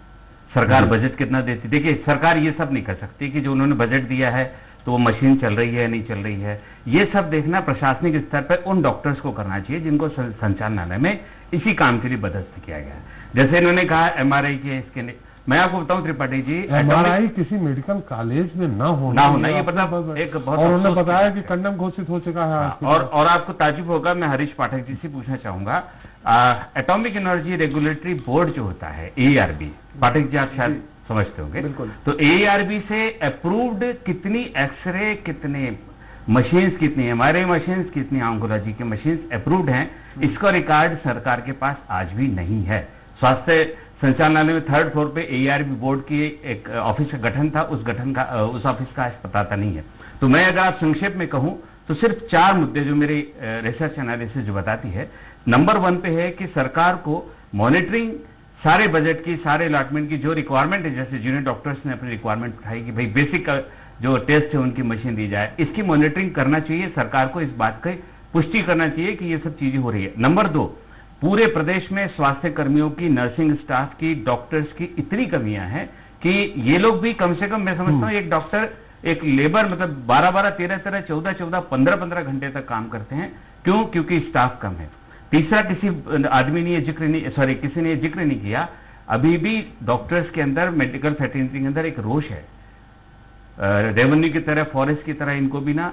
सरकार बजट कितना देती, देखिए सरकार ये सब नहीं कर सकती कि जो उन्होंने बजट दिया है तो वो मशीन चल रही है नहीं चल रही है। ये सब देखना प्रशासनिक स्तर पर उन डॉक्टर्स को करना चाहिए जिनको संचालनालय में इसी काम के लिए बदस्त किया गया है। जैसे इन्होंने कहा MRI के इसके, मैं आपको बताऊं त्रिपाठी जी, MRI किसी मेडिकल कॉलेज में ना होना ये मतलब एक बहुत, और उन्होंने बताया कि कंडम घोषित हो चुका है। और आपको ताजुब होगा, मैं हरीश पाठक जी से पूछना चाहूंगा, एटॉमिक एनर्जी रेगुलेटरी बोर्ड जो होता है ARB, पाठक जी आप शायद समझते होंगे, तो ARB से अप्रूव्ड कितनी एक्सरे, कितने मशीन्स, कितनी MRI मशीन्स, कितनी ऑन्कोलॉजी की मशीन्स अप्रूव्ड हैं, इसका रिकॉर्ड सरकार के पास आज भी नहीं है। स्वास्थ्य संचालनालय में 3rd फ्लोर पे ARB बोर्ड की एक ऑफिस का गठन था, उस ऑफिस का आज पता नहीं है। तो मैं अगर आप संक्षेप में कहूं तो सिर्फ 4 मुद्दे जो मेरी रिसर्च एनालिसिस जो बताती है, नंबर 1 पे है कि सरकार को मॉनिटरिंग सारे बजट की, सारे अलॉटमेंट की जो रिक्वायरमेंट है, जैसे जूनियर डॉक्टर्स ने अपनी रिक्वायरमेंट उठाई कि भाई बेसिक जो टेस्ट है उनकी मशीन दी जाए, इसकी मॉनिटरिंग करना चाहिए। सरकार को इस बात की पुष्टि करना चाहिए कि ये सब चीजें हो रही है। नंबर 2, पूरे प्रदेश में स्वास्थ्य कर्मियों की, नर्सिंग स्टाफ की, डॉक्टर्स की इतनी कमियां हैं कि ये लोग भी कम से कम, मैं समझता हूं एक डॉक्टर, एक लेबर मतलब 12-12, 13-13, 14-14, 15-15 घंटे तक काम करते हैं। क्यों? क्योंकि स्टाफ कम है। तीसरा, किसी आदमी ने किसी ने जिक्र नहीं किया, अभी भी डॉक्टर्स के अंदर, मेडिकल फैटर्निटी के अंदर एक रोष है। रेवेन्यू की तरह, फॉरेस्ट की तरह इनको भी ना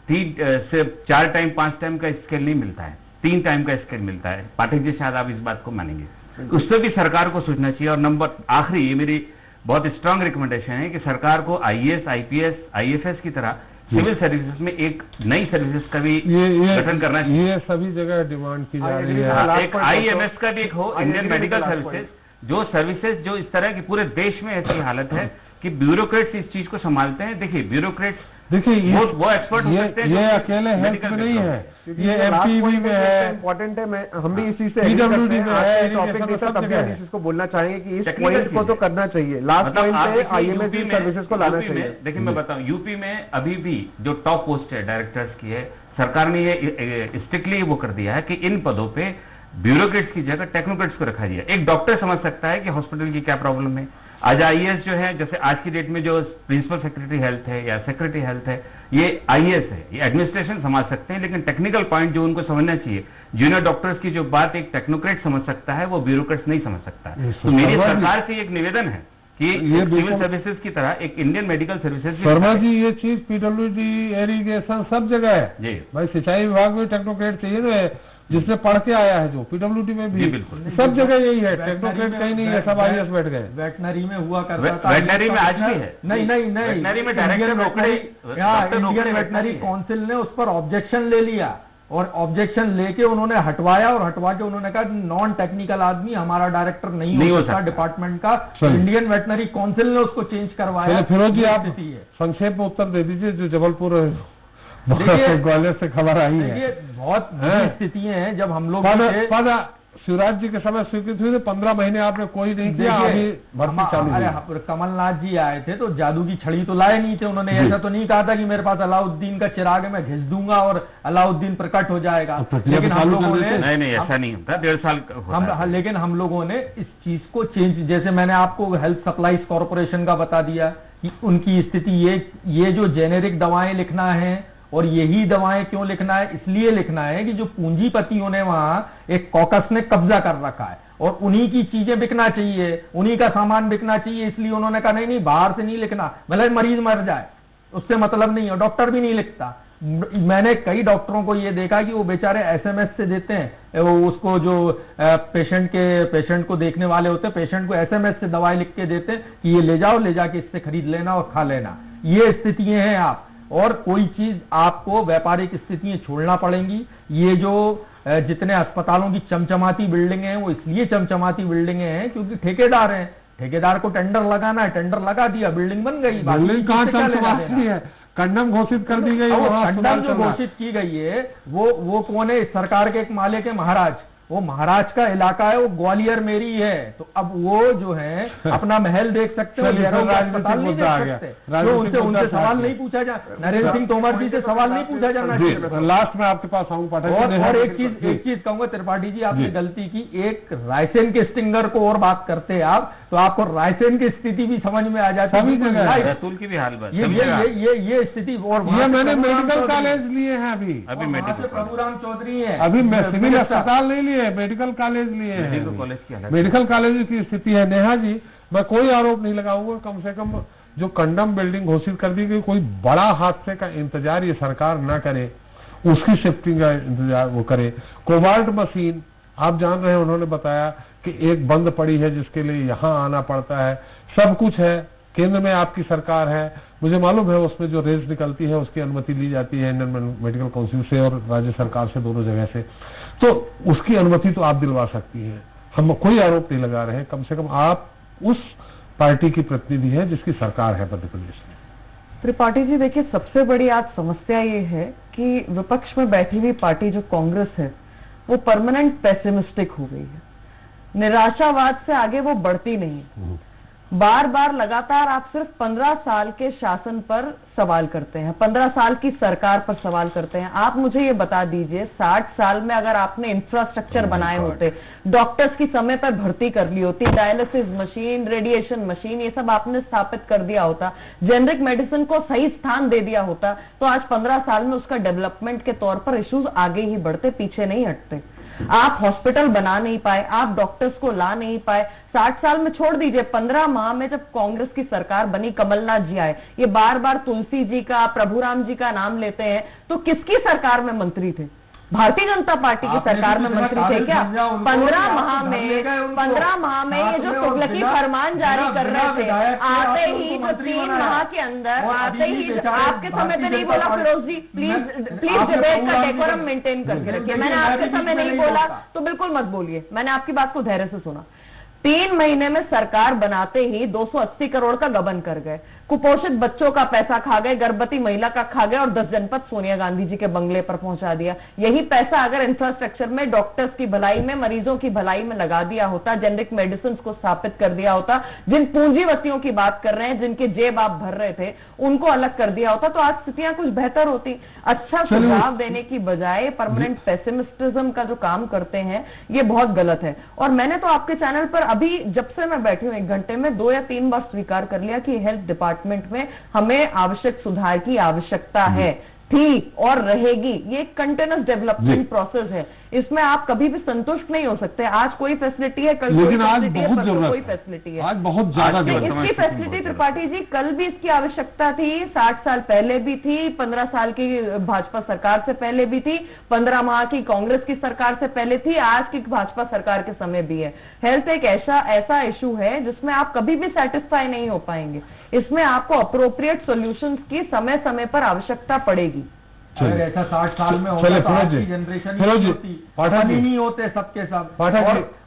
3 से 4 टाइम 5 टाइम का स्केल नहीं मिलता है, 3 टाइम का स्केल मिलता है। पाठक जी शायद आप इस बात को मानेंगे, उस पर भी सरकार को सोचना चाहिए। और नंबर आखिरी, ये मेरी बहुत स्ट्रांग रिकमेंडेशन है कि सरकार को IAS, IPS, IFS की तरह सिविल सर्विसेज में एक नई सर्विसेज का भी गठन करना चाहिए। ये सभी जगह डिमांड की जा रही है। एक IMS का भी एक हो, इंडियन मेडिकल सर्विसेज, जो सर्विसेज जो इस तरह की पूरे देश में ऐसी हालत है कि ब्यूरोक्रेट्स इस चीज को संभालते हैं। देखिए ब्यूरोक्रेट्स, देखिए वो एक्सपर्ट हो सकते हैं, ये अकेले हेल्थ में नहीं है, ये MPV में है, इम्पोर्टेंट है। मैं हम भी इसी से PWD में है, इसको बोलना चाहेंगे कि इस पॉइंट को तो करना चाहिए। लास्ट पॉइंट पे IMS सर्विसेज को लाना चाहिए। देखिए मैं बताऊं, यूपी में अभी भी जो टॉप पोस्ट है डायरेक्टर्स की है, सरकार ने ये स्ट्रिक्टली वो कर दिया है कि इन पदों पे ब्यूरोक्रेट्स की जगह टेक्नोक्रेट्स को रखा दिया। एक डॉक्टर समझ सकता है कि हॉस्पिटल की क्या प्रॉब्लम है। आज IAS जो है, जैसे आज की डेट में जो प्रिंसिपल सेक्रेटरी हेल्थ है या सेक्रेटरी हेल्थ है, ये IAS है, ये एडमिनिस्ट्रेशन समझ सकते हैं, लेकिन टेक्निकल पॉइंट जो उनको समझना चाहिए, जूनियर डॉक्टर्स की जो बात एक टेक्नोक्रेट समझ सकता है वो ब्यूरोक्रेट्स नहीं समझ सकता है। तो मेरी सरकार से एक निवेदन है कि ये सिविल सर्विसेज की तरह एक Indian medical services. Sharma ji, ये चीज PWD, इरिगेशन सब जगह है जी भाई। सिंचाई विभाग में टेक्नोक्रेट चाहिए ना, जिसने पढ़ के आया है, जो PWD में भी बिल्कुल सब जगह यही है। टेक्नोक्रेट कहीं नहीं है, सब IAS बैठ गए। वेटनरी में हुआ करता था, वेटनरी में आज भी है। नहीं, वेटनरी में डायरेक्टर इंडियन वेटनरी काउंसिल ने उस पर ऑब्जेक्शन ले लिया और ऑब्जेक्शन लेके उन्होंने हटवाया, और हटवा के उन्होंने कहा नॉन टेक्निकल आदमी हमारा डायरेक्टर नहीं हो सकता डिपार्टमेंट का। इंडियन वेटनरी काउंसिल ने उसको चेंज करवाया। फिरोज जी, आप संक्षेप में उत्तर दे दीजिए, जो जबलपुर ग्वालियर से खबर आई है। बहुत स्थितियां हैं। जब हम लोग शिवराज जी के समय स्वीकृत हुई, 15 महीने आपने कोई नहीं किया, अभी भर्ती चालू हुई। कमलनाथ जी आए थे तो जादू की छड़ी तो लाए नहीं थे उन्होंने। ऐसा तो नहीं कहा था कि मेरे पास अलाउद्दीन का चिराग मैं घिस दूंगा और अलाउद्दीन प्रकट हो जाएगा। लेकिन हम लोगों ने नहीं ऐसा नहीं होता, 1.5 साल लेकिन हम लोगों ने इस चीज को चेंज, जैसे मैंने आपको हेल्थ सप्लाईज कॉर्पोरेशन का बता दिया कि उनकी स्थिति ये जो जेनेरिक दवाएं लिखना है, और यही दवाएं क्यों लिखना है, इसलिए लिखना है कि जो पूंजीपतियों ने वहां एक कॉकस ने कब्जा कर रखा है और उन्हीं की चीजें बिकना चाहिए, उन्हीं का सामान बिकना चाहिए, इसलिए उन्होंने कहा नहीं बाहर से नहीं लिखना, भले मरीज मर जाए उससे मतलब नहीं है, डॉक्टर भी नहीं लिखता। मैंने कई डॉक्टरों को ये देखा कि वो बेचारे एसएमएस से देते हैं, वो उसको जो पेशेंट को देखने वाले होते हैं, पेशेंट को एसएमएस से दवाई लिख के देते हैं कि ये ले जाओ, ले जाके इससे खरीद लेना और खा लेना। ये स्थितियां हैं आप, और कोई चीज आपको व्यापारिक स्थितियां छोड़ना पड़ेंगी। ये जो जितने अस्पतालों की चमचमाती बिल्डिंगें हैं, वो इसलिए चमचमाती बिल्डिंगें हैं क्योंकि ठेकेदार हैं, ठेकेदार को टेंडर लगाना है, टेंडर लगा दिया, बिल्डिंग बन गई। बिल्डिंग कहाँ चमचमाती है, कंडम घोषित कर दी गई। कंडम जो घोषित की गई है वो कौन है? सरकार के एक मालिक है महाराज, वो महाराज का इलाका है, वो ग्वालियर मेरी है। तो अब वो जो है अपना महल देख सकते हो, अस्पताल नहीं देख सकते, तो उनसे सवाल नहीं पूछा जा, नरेंद्र सिंह तोमर जी से सवाल नहीं पूछा जाना चाहिए। लास्ट में आपके पास आऊँ पाठक, और एक चीज कहूंगा त्रिपाठी जी, आपने गलती की, एक रायसेन के स्टिंगर को और बात करते आप तो आपको रायसेन की स्थिति भी समझ में आ जाती है, बैतूल की भी हाल बात, ये स्थिति। और मैंने मेडिकल कॉलेज लिए हैं, अभी मेडिकल प्रभुराम चौधरी है, अभी सिविल अस्पताल नहीं लिए, मेडिकल कॉलेज लिए हैं। मेडिकल कॉलेज की स्थिति है। नेहा जी, मैं कोई आरोप नहीं लगाऊंगा, कम से कम जो कंडम बिल्डिंग घोषित कर दी गई, कोई बड़ा हादसे का इंतजार ये सरकार ना करे, उसकी शिफ्टिंग का इंतजार वो करे। कोबाल्ट मशीन आप जान रहे हैं, उन्होंने बताया कि एक बंद पड़ी है जिसके लिए यहाँ आना पड़ता है। सब कुछ है, केंद्र में आपकी सरकार है, मुझे मालूम है उसमें जो रेज निकलती है उसकी अनुमति ली जाती है इंडियन मेडिकल काउंसिल से और राज्य सरकार से, दोनों जगह से, तो उसकी अनुमति तो आप दिलवा सकती हैं। हम कोई आरोप नहीं लगा रहे हैं, कम से कम आप उस पार्टी की प्रतिनिधि है जिसकी सरकार है मध्य प्रदेश में। त्रिपाठी जी देखिए, सबसे बड़ी आज समस्या ये है कि विपक्ष में बैठी हुई पार्टी जो कांग्रेस है वो परमानेंट पेसिमिस्टिक हो गई है, निराशावाद से आगे वो बढ़ती नहीं है। बार बार लगातार आप सिर्फ 15 साल के शासन पर सवाल करते हैं, 15 साल की सरकार पर सवाल करते हैं। आप मुझे ये बता दीजिए, 60 साल में अगर आपने इंफ्रास्ट्रक्चर बनाए होते, डॉक्टर्स की समय पर भर्ती कर ली होती, डायलिसिस मशीन, रेडिएशन मशीन, ये सब आपने स्थापित कर दिया होता, जेनरिक मेडिसिन को सही स्थान दे दिया होता, तो आज 15 साल में उसका डेवलपमेंट के तौर पर इश्यूज आगे ही बढ़ते, पीछे नहीं हटते। आप हॉस्पिटल बना नहीं पाए, आप डॉक्टर्स को ला नहीं पाए। 60 साल में छोड़ दीजिए, 15 माह में जब कांग्रेस की सरकार बनी, कमलनाथ जी आए, ये बार बार तुलसी जी का, प्रभुराम जी का नाम लेते हैं, तो किसकी सरकार में मंत्री थे? भारतीय जनता पार्टी की सरकार में मंत्री थे क्या? 15 माह में ये जो तुगलकी फरमान जारी कर रहे थे, आते ही जो 3 माह के अंदर आते ही, आपके समय पे नहीं बोला फिरोज जी, प्लीज डिबेट का डेकोरम मेंटेन करके रखिए। मैंने आपके समय नहीं बोला तो बिल्कुल मत बोलिए, मैंने आपकी बात को धैर्य से सुना। 3 महीने में सरकार बनाते ही 280 करोड़ का गबन कर गए, कुपोषित बच्चों का पैसा खा गए, गर्भवती महिला का खा गए और 10 जनपद सोनिया गांधी जी के बंगले पर पहुंचा दिया। यही पैसा अगर इंफ्रास्ट्रक्चर में, डॉक्टर्स की भलाई में, मरीजों की भलाई में लगा दिया होता, जेनरिक मेडिसिन को स्थापित कर दिया होता, जिन पूंजीवतियों की बात कर रहे हैं, जिनके जेब आप भर रहे थे, उनको अलग कर दिया होता, तो आज स्थितियां कुछ बेहतर होती। अच्छा सुझाव देने की बजाय परमानेंट पेसिमिस्टिज्म का जो काम करते हैं, ये बहुत गलत है। और मैंने तो आपके चैनल पर अभी जब से मैं बैठी हूं 1 घंटे में 2 या 3 बार स्वीकार कर लिया कि हेल्थ डिपार्टमेंट में हमें आवश्यक सुधार की आवश्यकता है, थी और रहेगी। ये एक कंटिन्यूअस डेवलपमेंट प्रोसेस है, इसमें आप कभी भी संतुष्ट नहीं हो सकते। आज कोई फैसिलिटी है, कल कोई फैसिलिटी है, परसों कोई फैसिलिटी है, आज बहुत ज्यादा इसकी फैसिलिटी त्रिपाठी जी कल भी इसकी आवश्यकता थी, 60 साल पहले भी थी, 15 साल की भाजपा सरकार से पहले भी थी, 15 माह की कांग्रेस की सरकार से पहले थी, आज की भाजपा सरकार के समय भी है। हेल्थ एक ऐसा इशू है जिसमें आप कभी भी सेटिस्फाई नहीं हो पाएंगे, इसमें आपको अप्रोप्रिएट सॉल्यूशंस की समय समय पर आवश्यकता पड़ेगी। अगर ऐसा 60 साल में होता तो आज की जनरेशन नहीं होते सबके सब।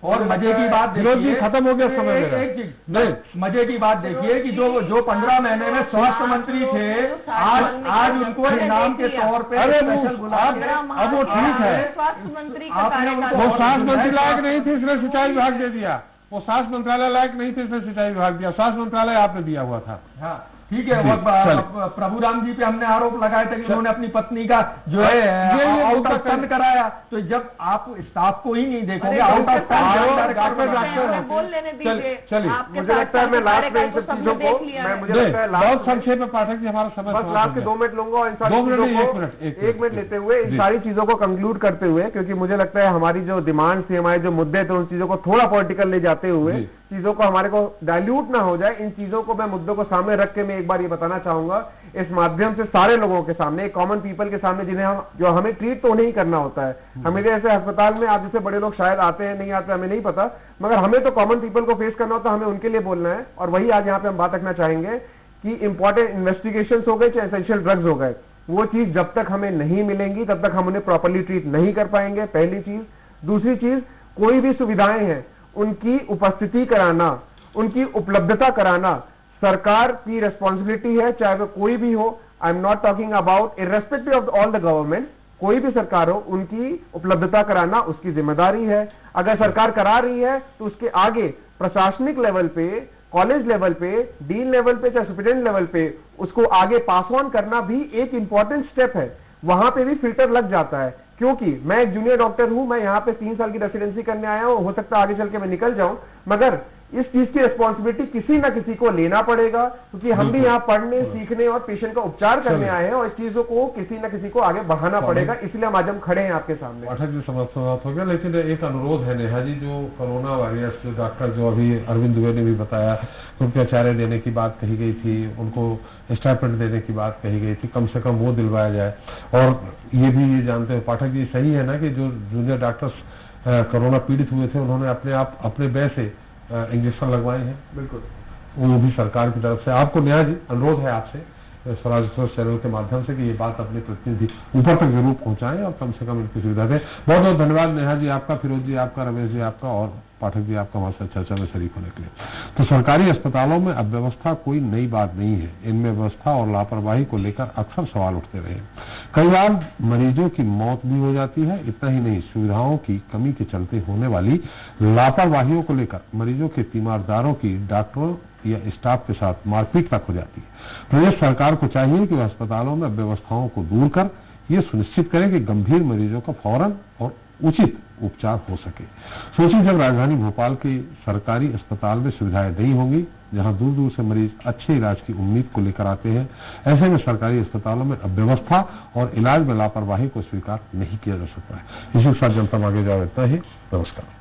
और मजे की बात देखिए, खत्म हो गया समय, एक चीज मजे की बात देखिए कि जो 15 महीने में स्वास्थ्य मंत्री थे, आज उनको इनाम के तौर पे स्पेशल बुलाया। अब वो ठीक है, स्वास्थ्य मंत्री वो स्वास्थ्य मंत्री लायक नहीं थे इसलिए सिंचाई विभाग दे दिया, वो स्वास्थ्य मंत्रालय लायक नहीं थे इसलिए सिंचाई विभाग दिया, स्वास्थ्य मंत्रालय आपने दिया हुआ था। हाँ ठीक है। और प्रभुराम जी पे हमने आरोप लगाए थे कि उन्होंने अपनी पत्नी का जो है आउट ऑफ टर्न कराया, तो जब आप स्टाफ को ही नहीं देखोगे आउट ऑफ टर्न बोल लेने दीजिए। चलिए, मुझे लगता है मैं लास्ट में इन सब चीजों को, मुझे लगता है बहुत संक्षेप में पाठक जी हमारा समय बस लास्ट के 2 मिनट लूंगा और इन सारी चीजों को 1 मिनट लेते हुए इन सारी चीजों को कंक्लूड करते हुए, क्योंकि मुझे लगता है हमारी जो डिमांड थी, हमारे जो मुद्दे थे, उन चीजों को थोड़ा पॉलिटिकल ले जाते हुए चीजों को हमारे को डाइल्यूट ना हो जाए, इन चीजों को मैं मुद्दों को सामने रख के मैं एक बार ये बताना चाहूंगा इस माध्यम से सारे लोगों के सामने, कॉमन पीपल के सामने, जिन्हें हम जो हमें ट्रीट तो नहीं करना होता है। हमें जैसे अस्पताल में आप जैसे बड़े लोग शायद आते हैं नहीं आते हमें नहीं पता, मगर हमें तो कॉमन पीपल को फेस करना होता है, हमें उनके लिए बोलना है। और वही आज यहाँ पे हम बात रखना चाहेंगे कि इंपॉर्टेंट इन्वेस्टिगेशन हो गए चाहे एसेंशियल ड्रग्स हो गए, वो चीज जब तक हमें नहीं मिलेंगी तब तक हम उन्हें प्रॉपर्ली ट्रीट नहीं कर पाएंगे, पहली चीज। दूसरी चीज, कोई भी सुविधाएं हैं उनकी उपस्थिति कराना, उनकी उपलब्धता कराना सरकार की रेस्पॉन्सिबिलिटी है, चाहे वो कोई भी हो। I am not talking about irrespective of all the government, कोई भी सरकार हो, उनकी उपलब्धता कराना उसकी जिम्मेदारी है। अगर सरकार करा रही है तो उसके आगे प्रशासनिक लेवल पे, कॉलेज लेवल पे, डीन लेवल पे, चाहे सुप्रिटेंडेंट लेवल पे उसको आगे पास ऑन करना भी एक इंपॉर्टेंट स्टेप है। वहां पे भी फिल्टर लग जाता है, क्योंकि मैं एक जूनियर डॉक्टर हूं, मैं यहाँ पे 3 साल की रेसिडेंसी करने आया हूं, हो सकता है आगे चल के मैं निकल जाऊं, मगर इस चीज की रिस्पॉन्सिबिलिटी किसी ना किसी को लेना पड़ेगा, क्योंकि हम भी यहाँ पढ़ने, सीखने और पेशेंट का उपचार करने आए हैं और इस चीजों को किसी ना किसी को आगे बढ़ाना पड़ेगा। इसलिए हम आज हम खड़े हैं आपके सामने। पाठक जी समाप्त हो गया, लेकिन एक अनुरोध है नेहा जी, जो कोरोना वॉरियर्स जो डॉक्टर जो अभी अरविंद दुबे ने भी बताया, उनके आचार्य देने की बात कही गई थी, उनको स्टाइपेंड देने की बात कही गई थी, कम से कम वो दिलवाया जाए। और ये भी ये जानते हैं पाठक जी, सही है ना कि जो जूनियर डॉक्टर्स कोरोना पीड़ित हुए थे उन्होंने अपने आप अपने व्यय से इंजेक्शन लगवाए हैं, बिल्कुल वो भी सरकार की तरफ से। आपको न्याय जी अनुरोध है आपसे स्वराज एक्सप्रेस चैनल के माध्यम से कि ये बात अपने प्रतिनिधि ऊपर तक जरूर पहुंचाएं और कम से कम इनकी सुविधा दें। बहुत बहुत धन्यवाद नेहा जी आपका, फिरोज जी आपका, रमेश जी आपका और पाठक जी आपका हमारे साथ चर्चा में शरीक होने के लिए। तो सरकारी अस्पतालों में अव्यवस्था कोई नई बात नहीं है, इनमें व्यवस्था और लापरवाही को लेकर अक्सर सवाल उठते रहे। कई बार मरीजों की मौत भी हो जाती है। इतना ही नहीं, सुविधाओं की कमी के चलते होने वाली लापरवाहियों को लेकर मरीजों के तीमारदारों की डॉक्टरों या स्टाफ के साथ मारपीट तक हो जाती है। प्रदेश सरकार को चाहिए कि वह अस्पतालों में व्यवस्थाओं को दूर कर ये सुनिश्चित करें कि गंभीर मरीजों का फौरन और उचित उपचार हो सके। सोचिए, जब राजधानी भोपाल के सरकारी अस्पताल में सुविधाएं नहीं होंगी, जहां दूर दूर से मरीज अच्छे इलाज की उम्मीद को लेकर आते हैं, ऐसे में सरकारी अस्पतालों में अव्यवस्था और इलाज में लापरवाही को स्वीकार नहीं किया जा सकता है। इसी के साथ जनता आगे जाओ, इतना ही, नमस्कार।